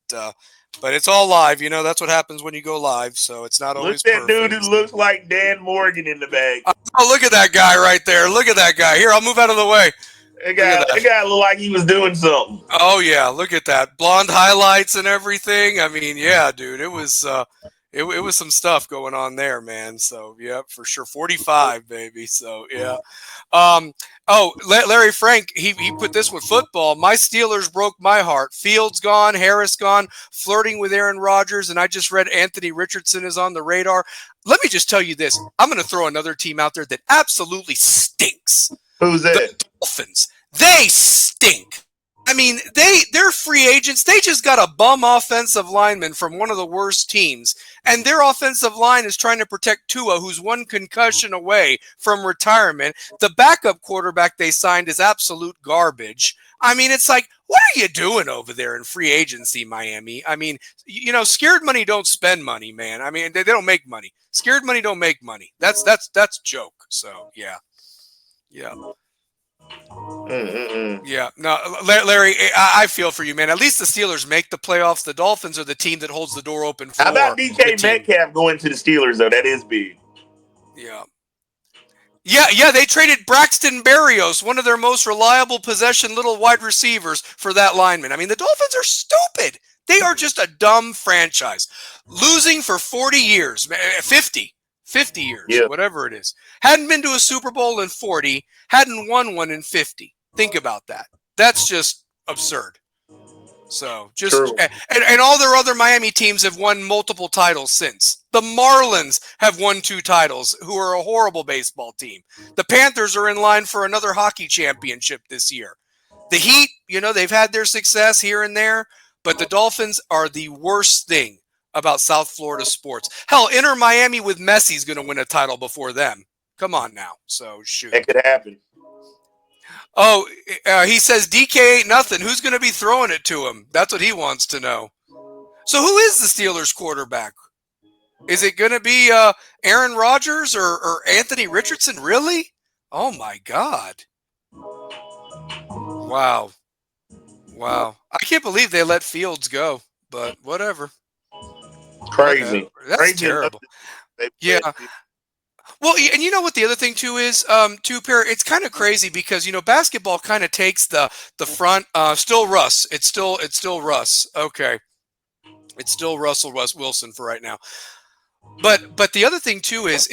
it's all live. You know, that's what happens when you go live. So it's not always. Look at that dude who looks like Dan Morgan in the back. Oh, look at that guy right there. Look at that guy. Here, I'll move out of the way. That guy looked like he was doing something. Oh yeah, look at that. Blonde highlights and everything. I mean, yeah, dude, it was It was some stuff going on there, man. So yeah, for sure. 45, baby. So yeah. Larry Frank, he put this with football. My Steelers broke my heart. Fields gone, Harris gone, flirting with Aaron Rodgers, and I just read Anthony Richardson is on the radar. Let me just tell you this. I'm going to throw another team out there that absolutely stinks. Who's that? The Dolphins. They stink. I mean, they're free agents. They just got a bum offensive lineman from one of the worst teams. And their offensive line is trying to protect Tua, who's one concussion away from retirement. The backup quarterback they signed is absolute garbage. I mean, it's like, what are you doing over there in free agency, Miami? I mean, scared money don't spend money, man. I mean, they don't make money. Scared money don't make money. That's joke. So, yeah. Yeah. Yeah, no, Larry, I feel for you, man. At least the Steelers make the playoffs. The Dolphins are the team that holds the door open for. How about DK Metcalf going to the Steelers, though? That is big. Yeah. They traded Braxton Berrios, one of their most reliable possession little wide receivers, for that lineman. I mean, the Dolphins are stupid. They are just a dumb franchise. Losing for 40 years, 50 years, whatever it is. Hadn't been to a Super Bowl in 40, hadn't won one in 50. Think about that. That's just absurd. So and all their other Miami teams have won multiple titles since. The Marlins have won 2 titles, who are a horrible baseball team. The Panthers are in line for another hockey championship this year. The Heat, they've had their success here and there, but the Dolphins are the worst thing about South Florida sports. Hell, Inter Miami with Messi's going to win a title before them. Come on now. So shoot. That could happen. Oh, he says DK ain't nothing. Who's going to be throwing it to him? That's what he wants to know. So who is the Steelers quarterback? Is it going to be Aaron Rodgers or Anthony Richardson? Really? Oh, my God. Wow. I can't believe they let Fields go, but whatever. Crazy. That's Crazy terrible. Yeah. Well, and you know what the other thing too is, it's kind of crazy because basketball kind of takes the front. Still Russ. It's still Russ. Okay, it's still Russell Wilson for right now. But the other thing too is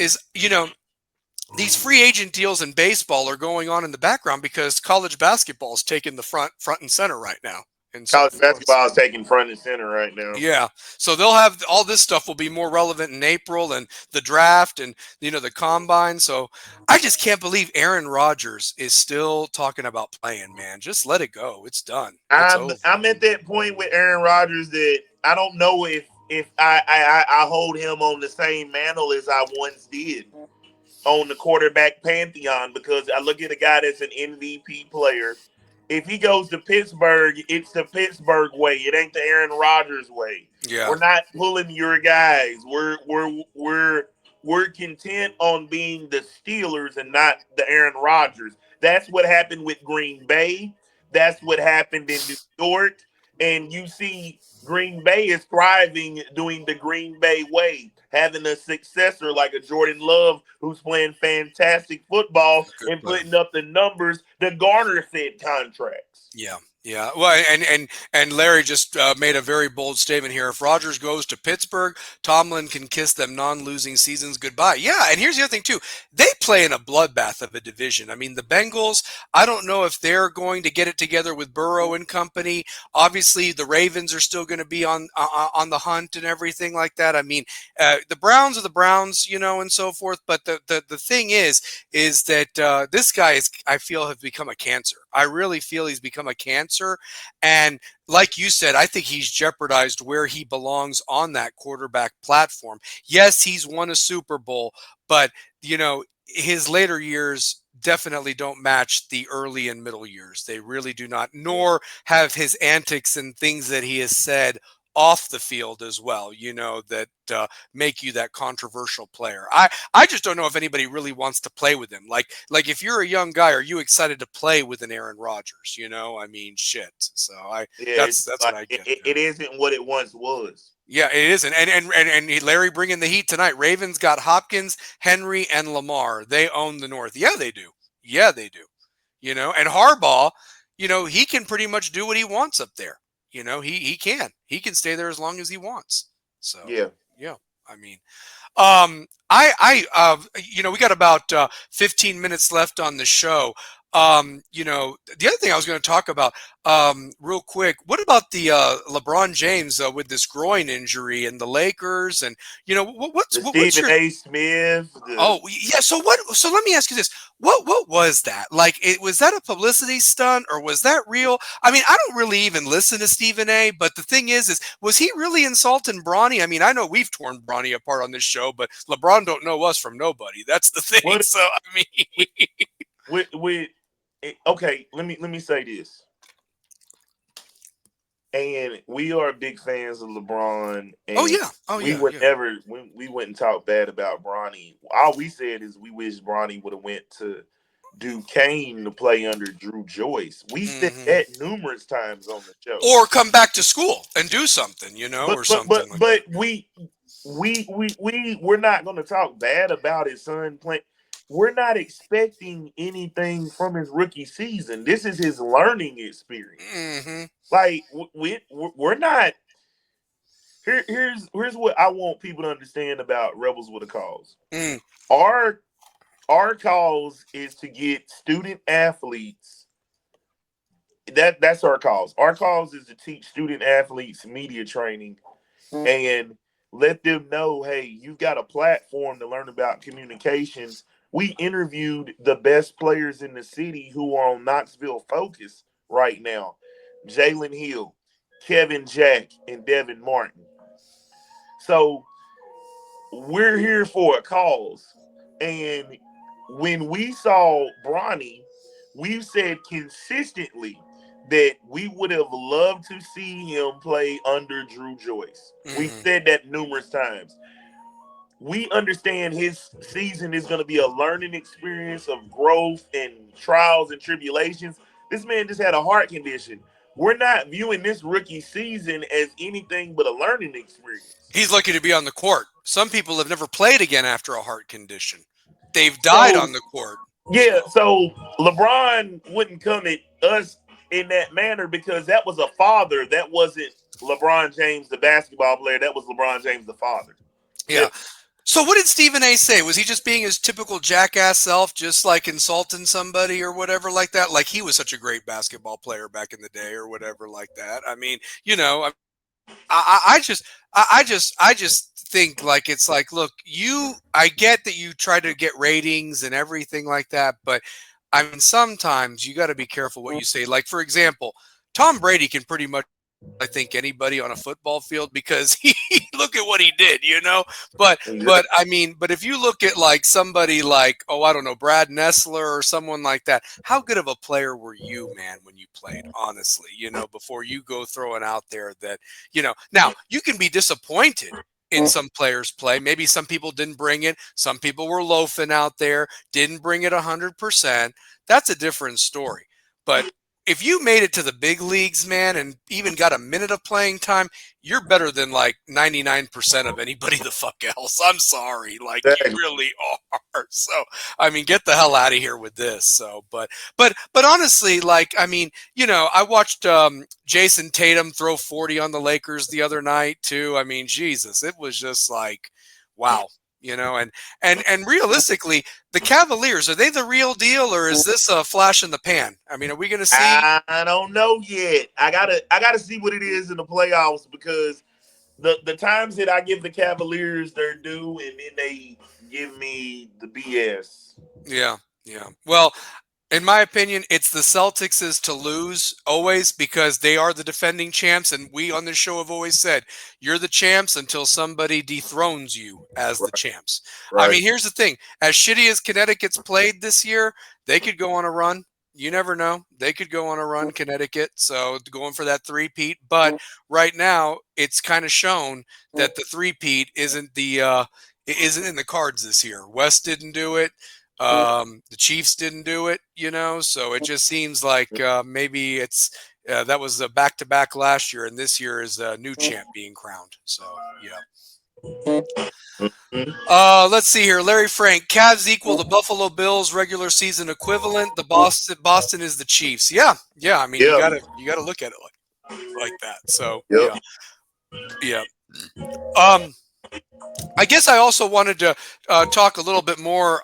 these free agent deals in baseball are going on in the background because college basketball is taking the front and center right now. And college basketball is taking front and center right now. Yeah. So they'll have all this stuff will be more relevant in April and the draft and, the combine. So I just can't believe Aaron Rodgers is still talking about playing, man. Just let it go. It's done. I'm at that point with Aaron Rodgers that I don't know if I hold him on the same mantle as I once did on the quarterback pantheon, because I look at a guy that's an MVP player. If he goes to Pittsburgh, it's the Pittsburgh way. It ain't the Aaron Rodgers way. Yeah. We're not pulling your guys. We're content on being the Steelers and not the Aaron Rodgers. That's what happened with Green Bay. That's what happened in New York. And you see Green Bay is thriving doing the Green Bay way, having a successor like a Jordan Love who's playing fantastic football and putting up the numbers that garner said contracts. Yeah. Yeah. Well, and Larry just made a very bold statement here. If Rodgers goes to Pittsburgh, Tomlin can kiss them non-losing seasons goodbye. Yeah. And here's the other thing too. They play in a bloodbath of a division. I mean, the Bengals, I don't know if they're going to get it together with Burrow and company. Obviously the Ravens are still going to be on the hunt and everything like that. I mean, the Browns are the Browns, and so forth. But the thing is that this guy I feel has become a cancer. I really feel he's become a cancer. And like you said, I think he's jeopardized where he belongs on that quarterback platform. Yes, he's won a Super Bowl, but, his later years definitely don't match the early and middle years. They really do not, nor have his antics and things that he has said off the field as well, that make you that controversial player. I just don't know if anybody really wants to play with him. Like if you're a young guy, are you excited to play with an Aaron Rodgers? I mean, shit. So that's what I get. It isn't what it once was. Yeah, it isn't. And Larry bringing the heat tonight. Ravens got Hopkins, Henry, and Lamar. They own the North. Yeah, they do. And Harbaugh, he can pretty much do what he wants up there. He can stay there as long as he wants. So yeah. I mean, we got about 15 minutes left on the show. The other thing I was going to talk about, real quick, what about the LeBron James with this groin injury and the Lakers, and The what's Stephen your A. Smith, Oh yeah. So what? So let me ask you this: what was that? Like, was that a publicity stunt or was that real? I mean, I don't really even listen to Stephen A. But the thing is was he really insulting Bronny? I mean, I know we've torn Bronny apart on this show, but LeBron don't know us from nobody. That's the thing. what So I mean, with okay, let me say this. And we are big fans of LeBron, oh and yeah, oh we yeah, would yeah. never we wouldn't talk bad about Bronny. All we said is we wish Bronny would have went to Duquesne to play under Drew Joyce. We said Hmm. that numerous times on the show. Or come back to school and do something, or something like But that. we're not going to talk bad about his son playing. We're not expecting anything from his rookie season. This is his learning experience. Hmm. Like we're not. Here's what I want people to understand about Rebels with a Cause. Mm. Our our cause is to get student athletes. That's our cause. Our cause is to teach student athletes media training and let them know, hey, you've got a platform to learn about communications. We interviewed the best players in the city who are on Knoxville Focus right now. Jalen Hill, Kevin Jack, and Devin Martin. So we're here for a cause. And when we saw Bronny, we've said consistently that we would have loved to see him play under Drew Joyce. We've Hmm. said that numerous times. We understand his season is going to be a learning experience of growth and trials and tribulations. This man just had a heart condition. We're not viewing this rookie season as anything but a learning experience. He's lucky to be on the court. Some people have never played again after a heart condition. They've died So on the court. yeah, So, so LeBron wouldn't come at us in that manner because that was a father. That wasn't LeBron James, the basketball player. That was LeBron James, the father. yeah. That, So what did Stephen A say? Was he just being his typical jackass self, just like insulting somebody or whatever like that? Like he was such a great basketball player back in the day or whatever like that. I mean, I just think like it's like, look, I get that you try to get ratings and everything like that, but I mean, sometimes you got to be careful what you say. Like, for example, Tom Brady can pretty much, I think, anybody on a football field because he look at what he did. But I mean, but if you look at like somebody like, oh, I don't know, Brad Nessler or someone like that, how good of a player were you, man, when you played? Honestly, before you go throwing out there that, now you can be disappointed in some players' play. Maybe some people didn't bring it. Some people were loafing out there, didn't bring it 100%. That's a different story. But if you made it to the big leagues, man, and even got a minute of playing time, you're better than like 99% of anybody the fuck else. I'm sorry. Like you that, really are. So, I mean, get the hell out of here with this. So, but honestly, like, I mean, I watched Jason Tatum throw 40 on the Lakers the other night too. I mean, Jesus, it was just like, wow. And realistically, the Cavaliers, are they the real deal or is this a flash in the pan? I mean, are we going to see? I don't know yet. I gotta see what it is in the playoffs because the times that I give the Cavaliers their due and then they give me the BS. Yeah, yeah. Well, in my opinion, it's the Celtics is to lose always because they are the defending champs. And we on this show have always said, you're the champs until somebody dethrones you as the Right, champs. I right. mean, here's the thing. As shitty as Connecticut's played this year, they could go on a run. You never know. They could go on a run, Connecticut. So going for that three-peat. But right now, it's kind of shown that the three-peat isn't in the cards this year. West didn't do it. The Chiefs didn't do it, so it just seems like maybe that was a back-to-back last year, and this year is a new champ being crowned. So yeah. Let's see here. Larry Frank, Cavs equal the Buffalo Bills regular season equivalent. The Boston is the Chiefs. Yeah, yeah. I mean, you Yep. gotta look at it like that. So Yep. yeah, yeah. Um, I guess I also wanted to talk a little bit more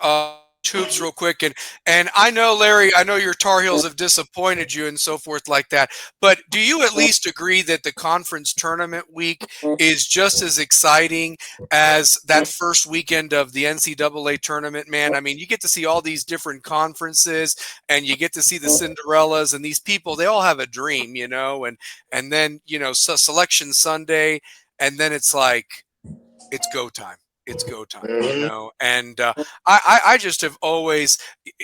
hoops real quick, and I know, Larry, I know your Tar Heels have disappointed you and so forth like that, but do you at least agree that the conference tournament week is just as exciting as that first weekend of the NCAA tournament, man? I mean, you get to see all these different conferences, and you get to see the Cinderellas, and these people, they all have a dream, and then, Selection Sunday, and then it's like, it's go time. It's go time, and I just have always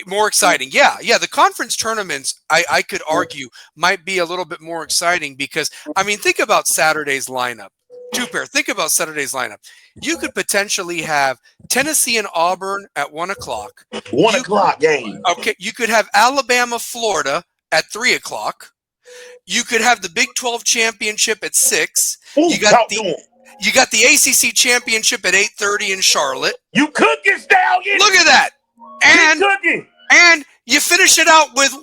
more exciting. Yeah, the conference tournaments, I could argue, might be a little bit more exciting because, I mean, think about Saturday's lineup. Think about Saturday's lineup. You could potentially have Tennessee and Auburn at 1:00. 1:00 game. Okay, you could have Alabama, Florida at 3:00. You could have the Big 12 championship at 6. Ooh, You got the ACC championship at 8:30 in Charlotte. You cooking, Stallion? Look at that. And you finish it out with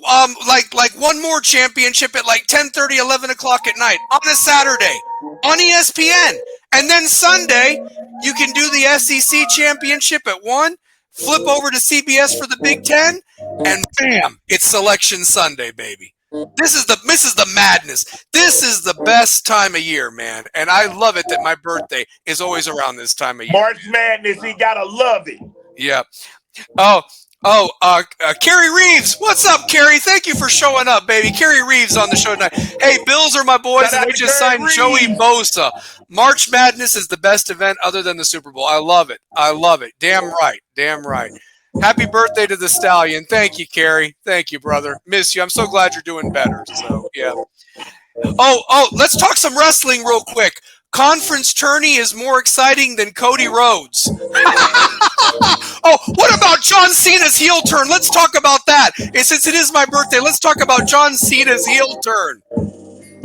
like one more championship at like 10:30, 11:00 at night on a Saturday on ESPN. And then Sunday, you can do the SEC championship at 1, flip over to CBS for the Big Ten, and bam, it's Selection Sunday, baby. This is the madness. This is the best time of year, man. And I love it that my birthday is always around this time of year. March Madness, he gotta love it. Yeah. Kerry Reeves. What's up, Kerry? Thank you for showing up, baby. Kerry Reeves on the show tonight. Hey, Bills are my boys, and they just signed Joey Bosa. March Madness is the best event other than the Super Bowl. I love it. Damn right. Happy birthday to the Stallion. Thank you, Kerry. Thank you, brother. Miss you. I'm so glad you're doing better. So, yeah. Oh, let's talk some wrestling real quick. Conference tourney is more exciting than Cody Rhodes. Oh, what about John Cena's heel turn? Let's talk about that. And since it is my birthday, let's talk about John Cena's heel turn.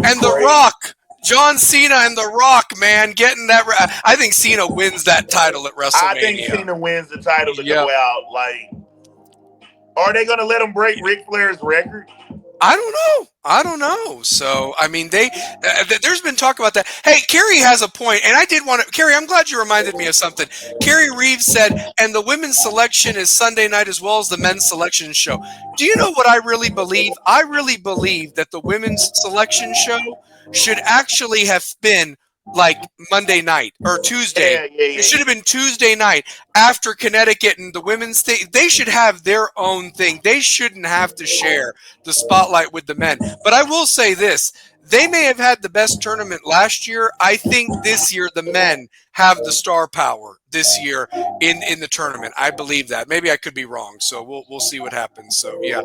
And The Rock. John Cena and The Rock, man, getting that. I think Cena wins that title at WrestleMania. I think Cena wins the title to go out. Like, are they going to let him break Ric Flair's record? I don't know. So, I mean, there's been talk about that. Hey, Kerry has a point, and I did want to. Kerry, I'm glad you reminded me of something. Kerry Reeves said, and the women's selection is Sunday night as well as the men's selection show. Do you know what I really believe? I really believe that the women's selection show should actually have been like Monday night or Tuesday. Yeah. It should have been Tuesday night after Connecticut and the women's thing. They should have their own thing. They shouldn't have to share the spotlight with the men. But I will say this. They may have had the best tournament last year. I think this year the men have the star power this year in the tournament. I believe that. Maybe I could be wrong. So we'll see what happens. So yeah.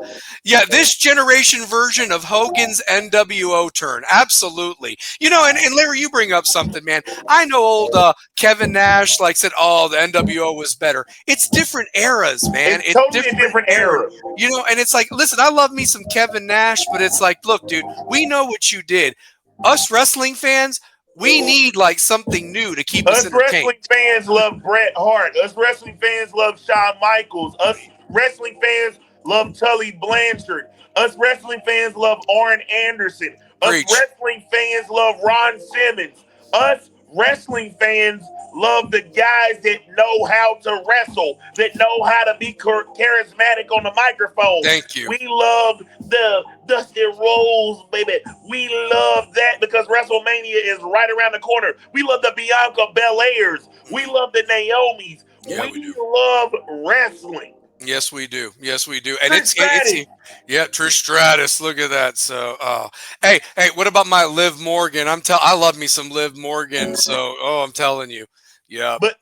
This generation version of Hogan's NWO turn, absolutely. And Larry, you bring up something, man. I know old Kevin Nash said, "Oh, the NWO was better." It's different eras, man. It's totally different era. And it's like, listen, I love me some Kevin Nash, but it's like, look, dude, we know what you did. Us wrestling fans, we need something new to keep us entertained. Us wrestling fans love Bret Hart. Us wrestling fans love Shawn Michaels. Us wrestling fans love Tully Blanchard. Us wrestling fans love Arn Anderson. Us wrestling fans love Ron Simmons. Us wrestling fans love the guys that know how to wrestle, that know how to be charismatic on the microphone. Thank you. We love the Dusty Rhodes, baby. We love that because WrestleMania is right around the corner. We love the Bianca Belairs. We love the Naomis. Yeah, we love wrestling. Yes, we do. And it's Trish Stratus. Look at that. So, hey, what about my Liv Morgan? I love me some Liv Morgan. So, I'm telling you, yeah. But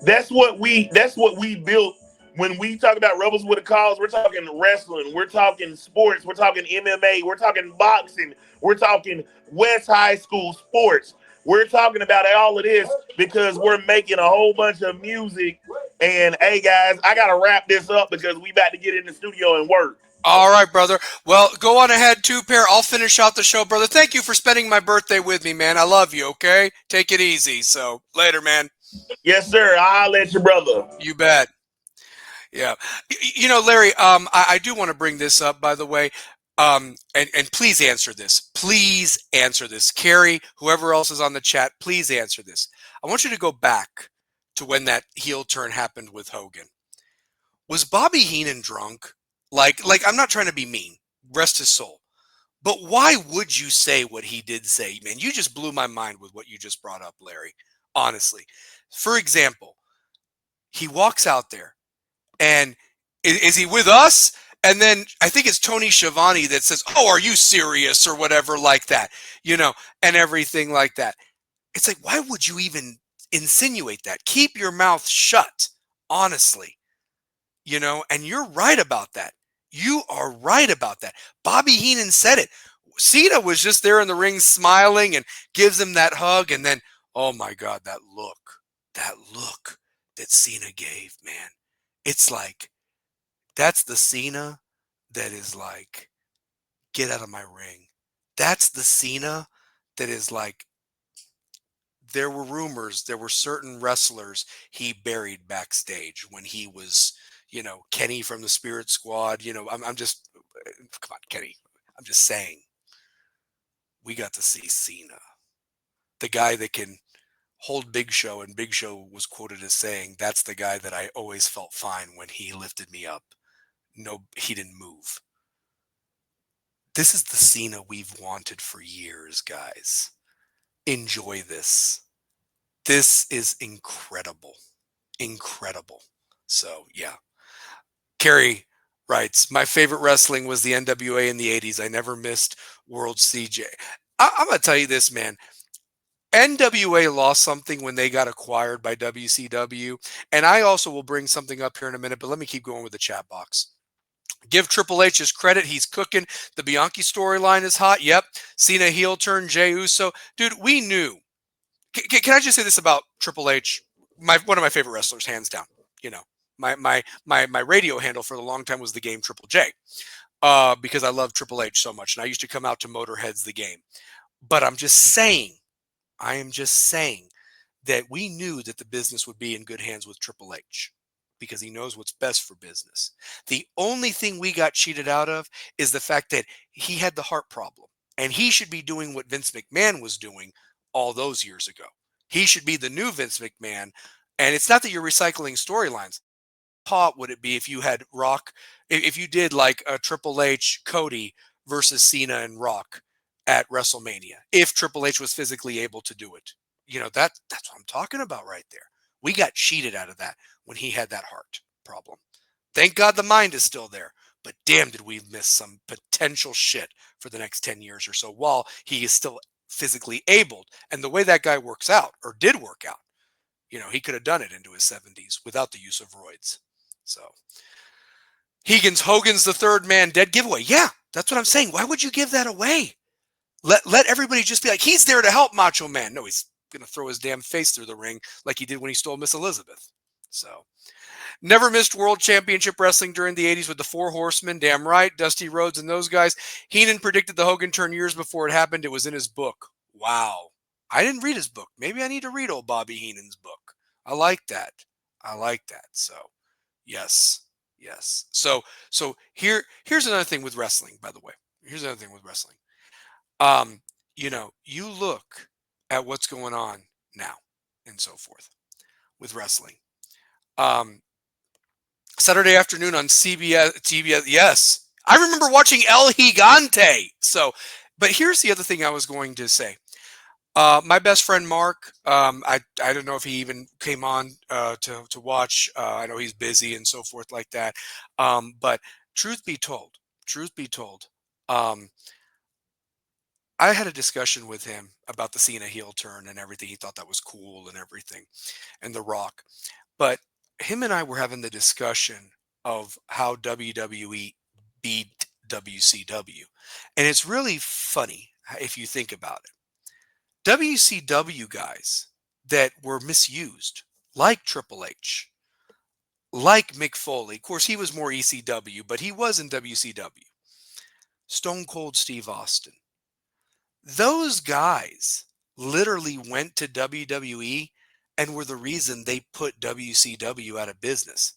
that's what we built. When we talk about Rebels with a Cause, we're talking wrestling, we're talking sports, we're talking MMA, we're talking boxing, we're talking West High School sports. We're talking about all of this because we're making a whole bunch of music. And hey, guys, I got to wrap this up because we about to get in the studio and work. All right, brother. Well, go on ahead, Two-Pair. I'll finish out the show, brother. Thank you for spending my birthday with me, man. I love you, okay? Take it easy. So, later, man. Yes, sir. I'll let you, brother. You bet. Yeah. Larry, I do want to bring this up, by the way. And please answer this. Please answer this. Carrie, whoever else is on the chat, please answer this. I want you to go back to when that heel turn happened with Hogan. Was Bobby Heenan drunk? Like I'm not trying to be mean. Rest his soul. But why would you say what he did say, man? You just blew my mind with what you just brought up, Larry. Honestly. For example, he walks out there and is he with us? And then I think it's Tony Schiavone that says, "Oh, are you serious?" or whatever like that, and everything like that. It's like, why would you even insinuate that? Keep your mouth shut, honestly, and you're right about that. You are right about that. Bobby Heenan said it. Cena was just there in the ring smiling and gives him that hug. And then, oh my God, that look that Cena gave, man. It's like, that's the Cena that is like, get out of my ring. That's the Cena that is like, there were rumors, there were certain wrestlers he buried backstage when he was, Kenny from the Spirit Squad. I'm just, come on, Kenny. I'm just saying, we got to see Cena, the guy that can hold Big Show, and Big Show was quoted as saying, "That's the guy that I always felt fine when he lifted me up. No, he didn't move." This is the Cena we've wanted for years, guys. Enjoy this. This is incredible. Incredible. So, yeah. Kerry writes, my favorite wrestling was the NWA in the 80s. I never missed World CJ. I'm going to tell you this, man. NWA lost something when they got acquired by WCW. And I also will bring something up here in a minute, but let me keep going with the chat box. Give Triple H his credit. He's cooking. The Bianchi storyline is hot. Yep. Cena heel turn, Jey Uso. Dude, we knew. Can I just say this about Triple H? One of my favorite wrestlers, hands down. My radio handle for a long time was the game Triple J, because I love Triple H so much, and I used to come out to Motorhead's The Game. But I am just saying that we knew that the business would be in good hands with Triple H, because he knows what's best for business. The only thing we got cheated out of is the fact that he had the heart problem, and he should be doing what Vince McMahon was doing all those years ago. He should be the new Vince McMahon. And it's not that you're recycling storylines. How hot would it be if you had Rock, if you did like a Triple H Cody versus Cena and Rock at WrestleMania, if Triple H was physically able to do it? That's what I'm talking about right there. We got cheated out of that when he had that heart problem. Thank God the mind is still there, but damn, did we miss some potential shit for the next 10 years or so while he is still physically able. And the way that guy works out, or did work out, he could have done it into his 70s without the use of roids. So Hogan's the third man dead giveaway. Yeah, that's what I'm saying. Why would you give that away? Let everybody just be like, he's there to help Macho Man. No, he's going to throw his damn face through the ring like he did when he stole Miss Elizabeth. So never missed World Championship Wrestling during the 80s with the Four Horsemen. Damn right. Dusty Rhodes and those guys. Heenan predicted the Hogan turn years before it happened. It was in his book. Wow. I didn't read his book. Maybe I need to read old Bobby Heenan's book. I like that. So, yes. So here's another thing with wrestling, by the way. Here's another thing with wrestling. You look at what's going on now and so forth with wrestling. Saturday afternoon on TBS. Yes, I remember watching El Gigante. So, but here's the other thing I was going to say. My best friend Mark, I don't know if he even came on to watch. I know he's busy and so forth like that. But truth be told, I had a discussion with him about the Cena heel turn and everything. He thought that was cool and everything, and The Rock. But him and I were having the discussion of how WWE beat WCW. And it's really funny if you think about it. WCW guys that were misused, like Triple H, like Mick Foley. Of course, he was more ECW, but he was in WCW. Stone Cold Steve Austin. Those guys literally went to WWE and were the reason they put WCW out of business.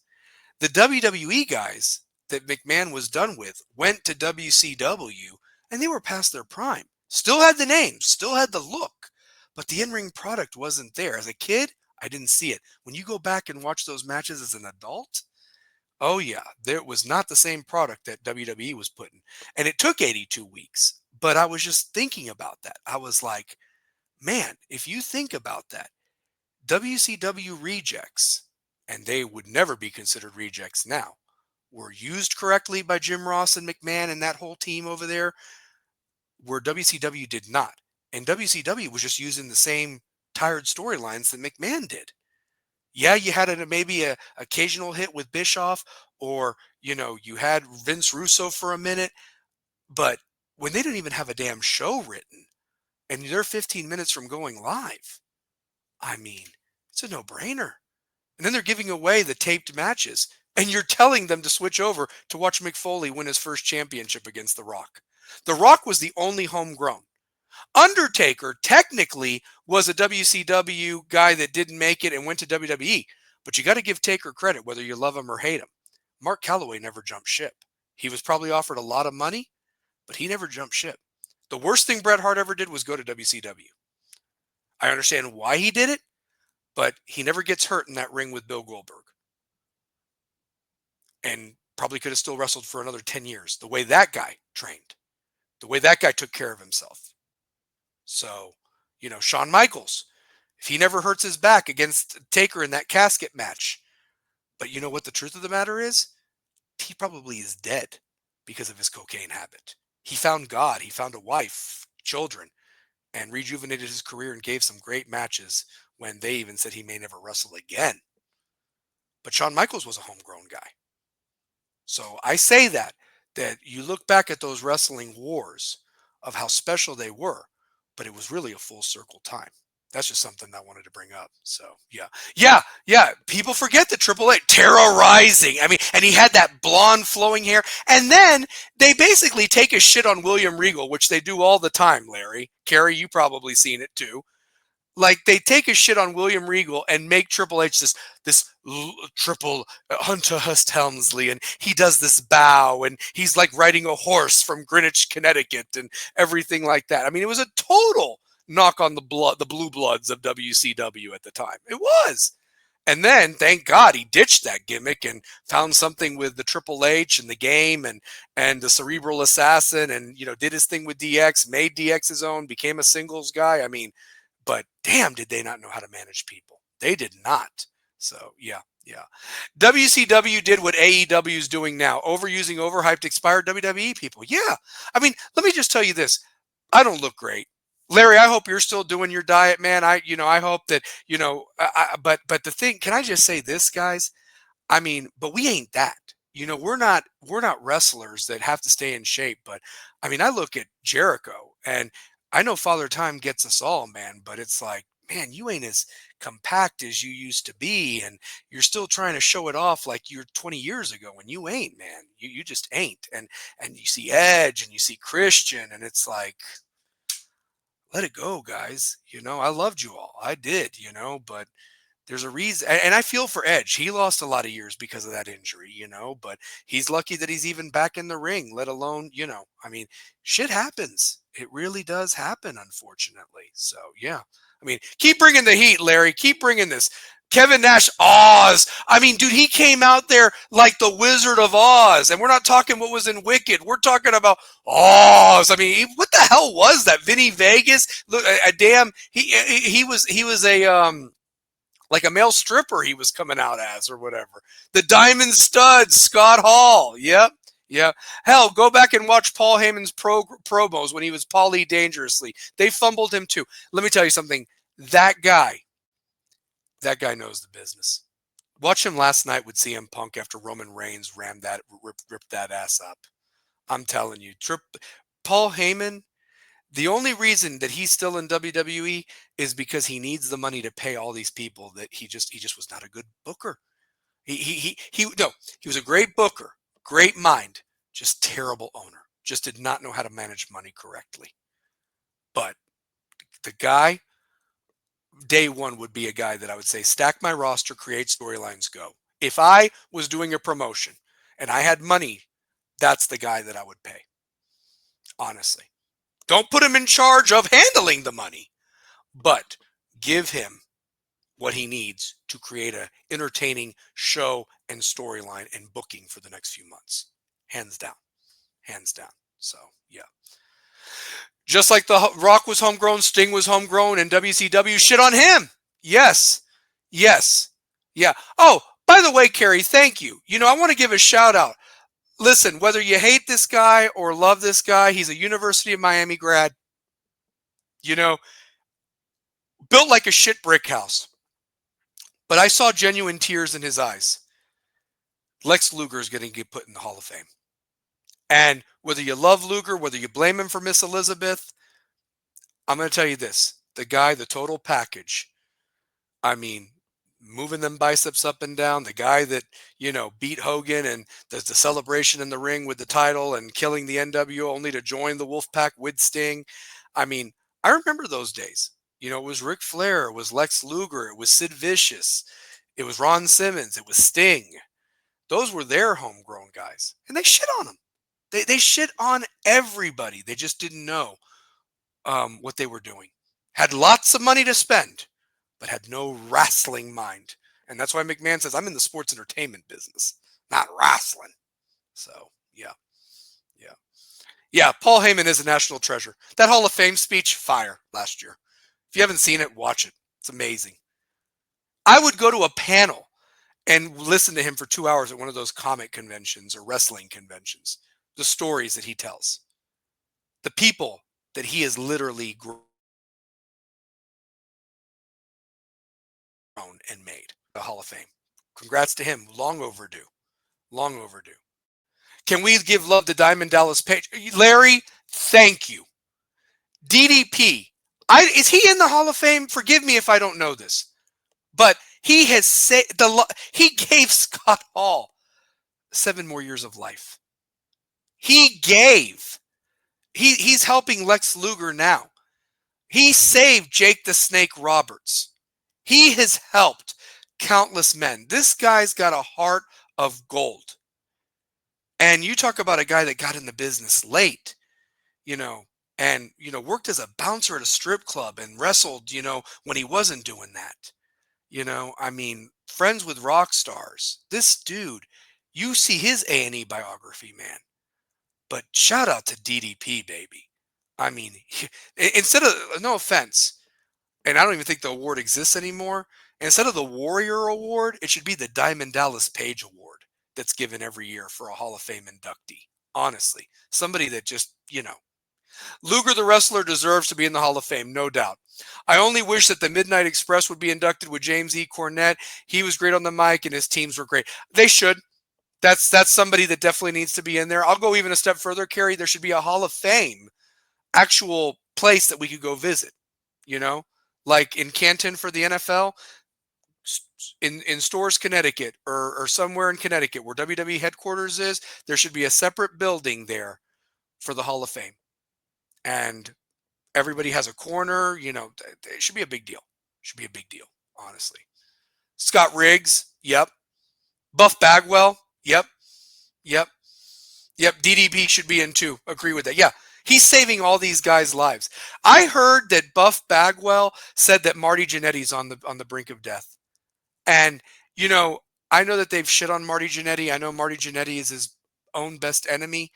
The WWE guys that McMahon was done with went to WCW and they were past their prime. Still had the name, still had the look, but the in-ring product wasn't there. As a kid, I didn't see it. When you go back and watch those matches as an adult, oh yeah, there was not the same product that WWE was putting. And it took 82 weeks. But I was just thinking about that. I was like, man, if you think about that, WCW rejects, and they would never be considered rejects now, were used correctly by Jim Ross and McMahon and that whole team over there, where WCW did not. And WCW was just using the same tired storylines that McMahon did. Yeah, you had maybe a occasional hit with Bischoff, or you had Vince Russo for a minute, but when they didn't even have a damn show written and they're 15 minutes from going live, I mean, it's a no-brainer. And then they're giving away the taped matches, and you're telling them to switch over to watch Mick Foley win his first championship against The Rock. The Rock was the only homegrown. Undertaker technically was a WCW guy that didn't make it and went to WWE, but you got to give Taker credit whether you love him or hate him. Mark Calloway never jumped ship. He was probably offered a lot of money, but he never jumped ship. The worst thing Bret Hart ever did was go to WCW. I understand why he did it, but he never gets hurt in that ring with Bill Goldberg. And probably could have still wrestled for another 10 years, the way that guy trained, the way that guy took care of himself. So, Shawn Michaels, if he never hurts his back against Taker in that casket match, but you know what the truth of the matter is? He probably is dead because of his cocaine habit. He found God, he found a wife, children, and rejuvenated his career and gave some great matches when they even said he may never wrestle again. But Shawn Michaels was a homegrown guy. So I say that you look back at those wrestling wars of how special they were, but it was really a full circle time. That's just something I wanted to bring up. So, yeah. People forget the Triple H terrorizing. I mean, and he had that blonde flowing hair. And then they basically take a shit on William Regal, which they do all the time, Larry. Kerry, you probably seen it too. Like, they take a shit on William Regal and make Triple H this triple Hunter Hearst Helmsley, and he does this bow, and he's like riding a horse from Greenwich, Connecticut, and everything like that. I mean, it was a total knock on the blue bloods of WCW at the time. It was. And then, thank God, he ditched that gimmick and found something with the Triple H and the game and the Cerebral Assassin, and did his thing with DX, made DX his own, became a singles guy. I mean, but damn, did they not know how to manage people? They did not. So, yeah. WCW did what AEW is doing now, overusing overhyped expired WWE people. Yeah. I mean, let me just tell you this. I don't look great. Larry, I hope you're still doing your diet, man. I hope that, but the thing, can I just say this, guys? I mean, but we ain't that. We're not wrestlers that have to stay in shape. But I mean, I look at Jericho, and I know Father Time gets us all, man, but it's like, man, you ain't as compact as you used to be, and you're still trying to show it off like you're 20 years ago, and you ain't, man. You just ain't. And you see Edge and you see Christian, and it's like, let it go, guys. I loved you all. I did, but there's a reason. And I feel for Edge. He lost a lot of years because of that injury, but he's lucky that he's even back in the ring, let alone, I mean, shit happens. It really does happen, unfortunately. So, yeah. I mean, keep bringing the heat, Larry. Keep bringing this. Kevin Nash, Oz. I mean, dude, he came out there like the Wizard of Oz. And we're not talking what was in Wicked. We're talking about Oz. I mean, what the hell was that? Vinny Vegas? Look, a damn, he was a, like a male stripper he was coming out as or whatever. The Diamond Studs, Scott Hall. Yep. Yeah. Hell, go back and watch Paul Heyman's promos when he was Paulie Dangerously. They fumbled him too. Let me tell you something. That guy knows the business. Watch him last night with CM Punk after Roman Reigns ripped that ass up. I'm telling you, Paul Heyman, the only reason that he's still in WWE is because he needs the money to pay all these people that he just was not a good booker. He was a great booker, great mind, just terrible owner. Just did not know how to manage money correctly. But the guy, day one would be a guy that I would say, stack my roster, create storylines, go. If I was doing a promotion and I had money, that's the guy that I would pay. Honestly. Don't put him in charge of handling the money, but give him what he needs to create a entertaining show and storyline and booking for the next few months. Hands down. Hands down. So, yeah. Just like The Rock was homegrown, Sting was homegrown, and WCW, shit on him. Yes. Yes. Yeah. Oh, by the way, Kerry, thank you. I want to give a shout out. Listen, whether you hate this guy or love this guy, he's a University of Miami grad. Built like a shit brick house. But I saw genuine tears in his eyes. Lex Luger is going to get put in the Hall of Fame. And whether you love Luger, whether you blame him for Miss Elizabeth, I'm going to tell you this. The guy, the total package. I mean, moving them biceps up and down, the guy that, beat Hogan and does the celebration in the ring with the title and killing the NWO only to join the Wolfpack with Sting. I mean, I remember those days. It was Ric Flair, it was Lex Luger, it was Sid Vicious, it was Ron Simmons, it was Sting. Those were their homegrown guys. And they shit on them. They shit on everybody. They just didn't know what they were doing. Had lots of money to spend, but had no wrestling mind. And that's why McMahon says, I'm in the sports entertainment business, not wrestling. So, yeah. Yeah. Yeah, Paul Heyman is a national treasure. That Hall of Fame speech, fire last year. If you haven't seen it, watch it. It's amazing. I would go to a panel and listen to him for 2 hours at one of those comic conventions or wrestling conventions. The stories that he tells. The people that he has literally grown and made. The Hall of Fame. Congrats to him. Long overdue. Long overdue. Can we give love to Diamond Dallas Page? Larry, thank you. DDP. Is he in the Hall of Fame? Forgive me if I don't know this. But he has he gave Scott Hall 7 more years of life. He gave. He's helping Lex Luger now. He saved Jake the Snake Roberts. He has helped countless men. This guy's got a heart of gold. And you talk about a guy that got in the business late, and, worked as a bouncer at a strip club and wrestled, when he wasn't doing that. I mean, friends with rock stars. This dude, you see his A&E biography, man. But shout out to DDP, baby. I mean, instead of, no offense, and I don't even think the award exists anymore. Instead of the Warrior Award, it should be the Diamond Dallas Page Award that's given every year for a Hall of Fame inductee. Honestly, somebody that just, Luger the wrestler deserves to be in the Hall of Fame, no doubt. I only wish that the Midnight Express would be inducted with James E. Cornette. He was great on the mic and his teams were great. They should. That's somebody that definitely needs to be in there. I'll go even a step further, Kerry. There should be a Hall of Fame, actual place that we could go visit, like in Canton for the NFL, in Storrs, Connecticut, or somewhere in Connecticut where WWE headquarters is. There should be a separate building there for the Hall of Fame. And everybody has a corner, it should be a big deal. Should be a big deal, honestly. Scott Riggs, yep. Buff Bagwell, yep. Yep. Yep. DDP should be in too. Agree with that. Yeah. He's saving all these guys' lives. I heard that Buff Bagwell said that Marty Jannetty's on the brink of death. And, I know that they've shit on Marty Jannetty. I know Marty Jannetty is his own best enemy.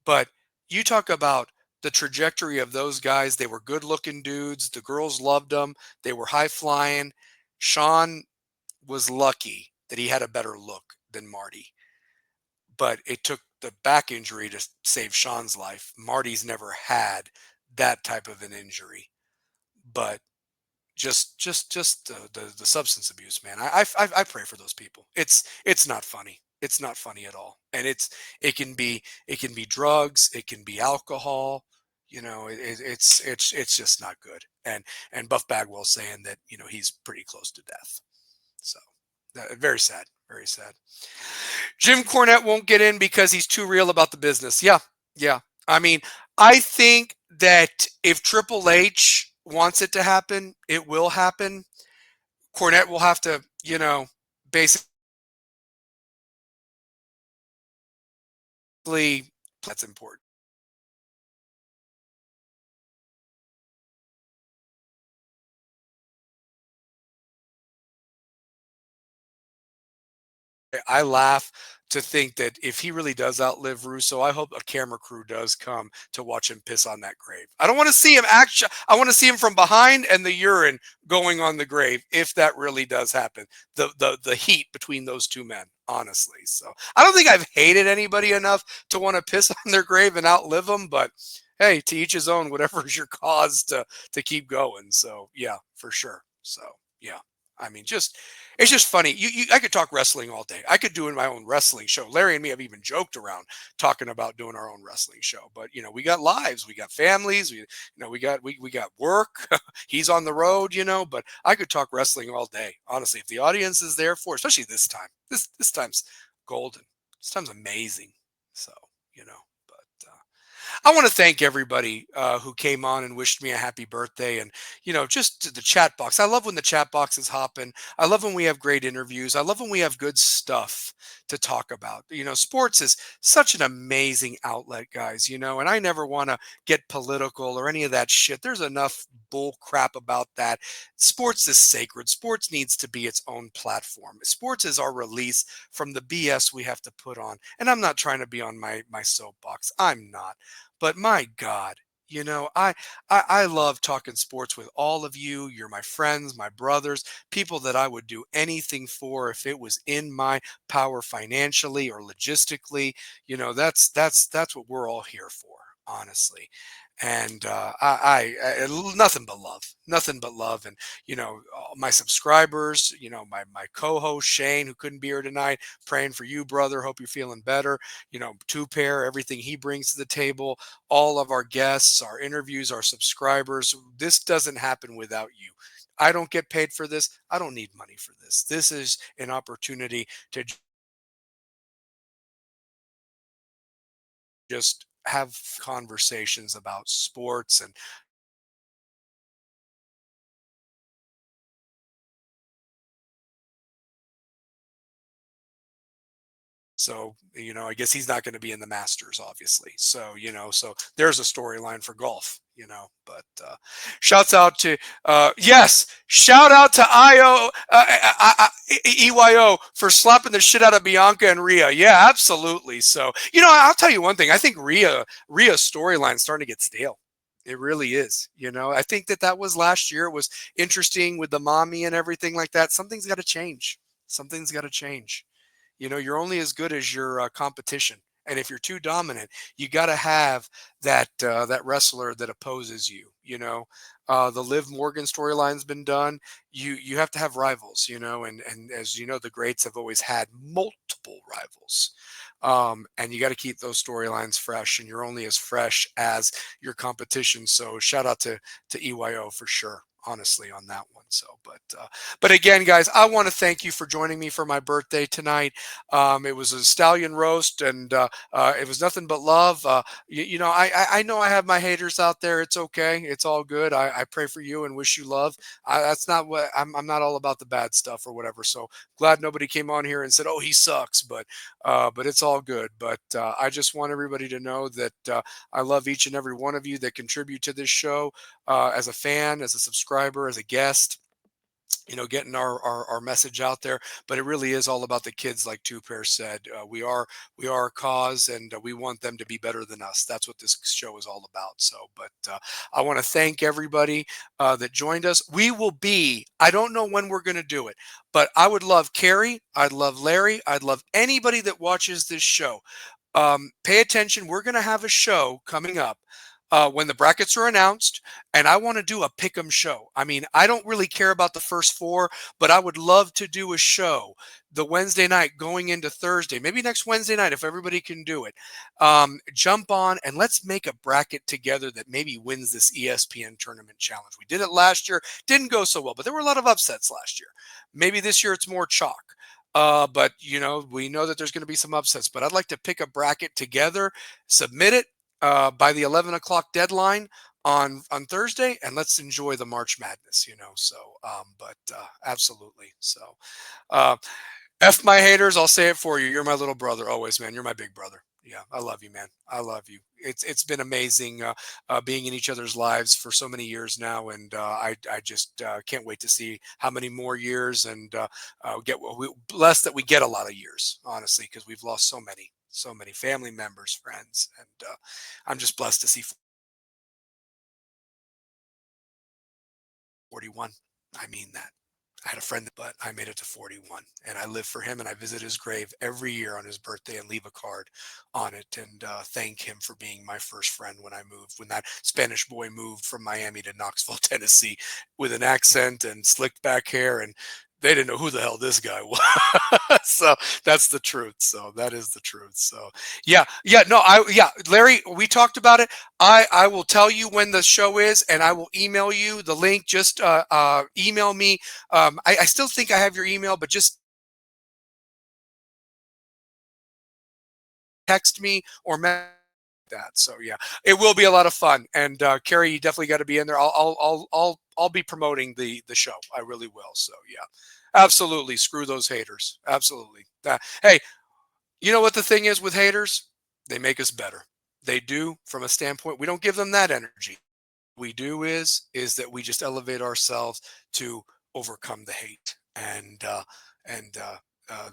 But you talk about the trajectory of those guys. They were good-looking dudes. The girls loved them. They were high-flying. Shawn was lucky that he had a better look than Marty. But it took the back injury to save Shawn's life. Marty's never had that type of an injury. But just the substance abuse, man. I pray for those people. It's not funny. It's not funny at all. And it can be drugs, it can be alcohol. It's just not good. And Buff Bagwell saying that he's pretty close to death. So very sad, very sad. Jim Cornette won't get in because he's too real about the business. Yeah, yeah. I mean, I think that if Triple H wants it to happen, it will happen. Cornette will have to, basically, that's important. I laugh to think that if he really does outlive Russo, I hope a camera crew does come to watch him piss on that grave. I don't want to see him actually. I want to see him from behind and the urine going on the grave if that really does happen. The heat between those two men, honestly. So I don't think I've hated anybody enough to want to piss on their grave and outlive them, but hey, to each his own. Whatever is your cause to keep going. So yeah, for sure. So yeah. I mean, just it's just funny. I could talk wrestling all day. I could do my own wrestling show. Larry and me have even joked around talking about doing our own wrestling show. But we got lives, we got families, we got work. He's on the road, But I could talk wrestling all day. Honestly, if the audience is there for, especially this time, this time's golden. This time's amazing. So you know, but. I want to thank everybody who came on and wished me a happy birthday. And, just the chat box. I love when the chat box is hopping. I love when we have great interviews. I love when we have good stuff to talk about. Sports is such an amazing outlet, guys, and I never want to get political or any of that shit. There's enough bull crap about that. Sports is sacred. Sports needs to be its own platform. Sports is our release from the BS we have to put on. And I'm not trying to be on my soapbox. I'm not. But my God, I love talking sports with all of you. You're my friends, my brothers, people that I would do anything for if it was in my power financially or logistically. That's what we're all here for, honestly. And nothing but love, nothing but love. And all my subscribers, my co-host Shane, who couldn't be here tonight, praying for you, brother. Hope you're feeling better. Two pair, everything he brings to the table, all of our guests, our interviews, our subscribers. This doesn't happen without you. I don't get paid for this. I don't need money for this. This is an opportunity to just have conversations about sports and so, I guess he's not going to be in the Masters, obviously. So, so there's a storyline for golf, but shouts out to, yes, shout out to EYO for slapping the shit out of Bianca and Rhea. Yeah, absolutely. So, I'll tell you one thing. I think Rhea's storyline is starting to get stale. It really is. I think that was last year. It was interesting with the mommy and everything like that. Something's got to change. Something's got to change. You're only as good as your competition. And if you're too dominant, you got to have that wrestler that opposes you. The Liv Morgan storyline's been done. You have to have rivals. And as you know, the greats have always had multiple rivals. And you got to keep those storylines fresh, and you're only as fresh as your competition. So shout out to EYO for sure, honestly, on that one. So, but again, guys, I want to thank you for joining me for my birthday tonight. It was a stallion roast, and it was nothing but love. I know I have my haters out there. It's okay. It's all good. I pray for you and wish you love. That's not what I'm not all about the bad stuff or whatever. So glad nobody came on here and said, "Oh, he sucks," but it's all good. But I just want everybody to know that I love each and every one of you that contribute to this show as a fan, as a subscriber, as a guest. Getting our message out there. But it really is all about the kids, like Two Pair said. We are a cause, and we want them to be better than us. That's what this show is all about. So, but I want to thank everybody that joined us. We will be. I don't know when we're going to do it, but I would love Carrie. I'd love Larry. I'd love anybody that watches this show. Pay attention. We're going to have a show coming up when the brackets are announced, and I want to do a pick'em show. I mean, I don't really care about the first four, but I would love to do a show the Wednesday night going into Thursday, maybe next Wednesday night if everybody can do it. Jump on and let's make a bracket together that maybe wins this ESPN tournament challenge. We did it last year, didn't go so well, but there were a lot of upsets last year. Maybe this year it's more chalk. But we know that there's going to be some upsets. But I'd like to pick a bracket together, submit it by the 11 o'clock deadline on Thursday, and let's enjoy the March Madness. So but absolutely. So uh, F my haters, I'll say it for you. You're my little brother always, man. You're my big brother. Yeah, I love you, man. I love you. It's been amazing being in each other's lives for so many years now, and I just can't wait to see how many more years and blessed that we get a lot of years, honestly, because we've lost so many family members, friends, and I'm just blessed to see 41. I mean that. I had a friend, but I made it to 41, and I live for him, and I visit his grave every year on his birthday and leave a card on it and thank him for being my first friend when I moved, when that Spanish boy moved from Miami to Knoxville, Tennessee, with an accent and slicked back hair, and they didn't know who the hell this guy was. So that's the truth. So that is the truth. So yeah, Larry, we talked about it. I will tell you when the show is, and I will email you the link. Just email me. I still think I have your email, but just text me or message that. So yeah, it will be a lot of fun. And Carrie, you definitely got to be in there. I'll be promoting the show. I really will. So yeah, absolutely. Screw those haters. Absolutely. Hey, you know what the thing is with haters? They make us better. They do, from a standpoint. We don't give them that energy. We do is that we just elevate ourselves to overcome the hate and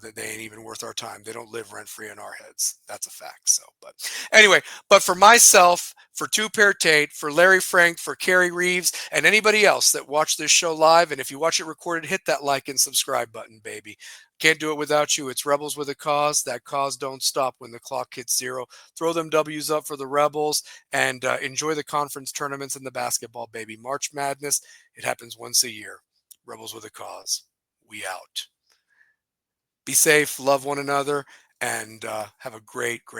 that they ain't even worth our time. They don't live rent free in our heads. That's a fact. So, but anyway, but for myself, for Two Pair Tate, for Larry Frank, for Carrie Reeves, and anybody else that watched this show live, and if you watch it recorded, hit that like and subscribe button, baby. Can't do it without you. It's Rebels with a Cause. That cause don't stop when the clock hits zero. Throw them W's up for the Rebels and enjoy the conference tournaments and the basketball, baby. March Madness, it happens once a year. Rebels with a Cause. We out. Be safe, love one another, and have a great, great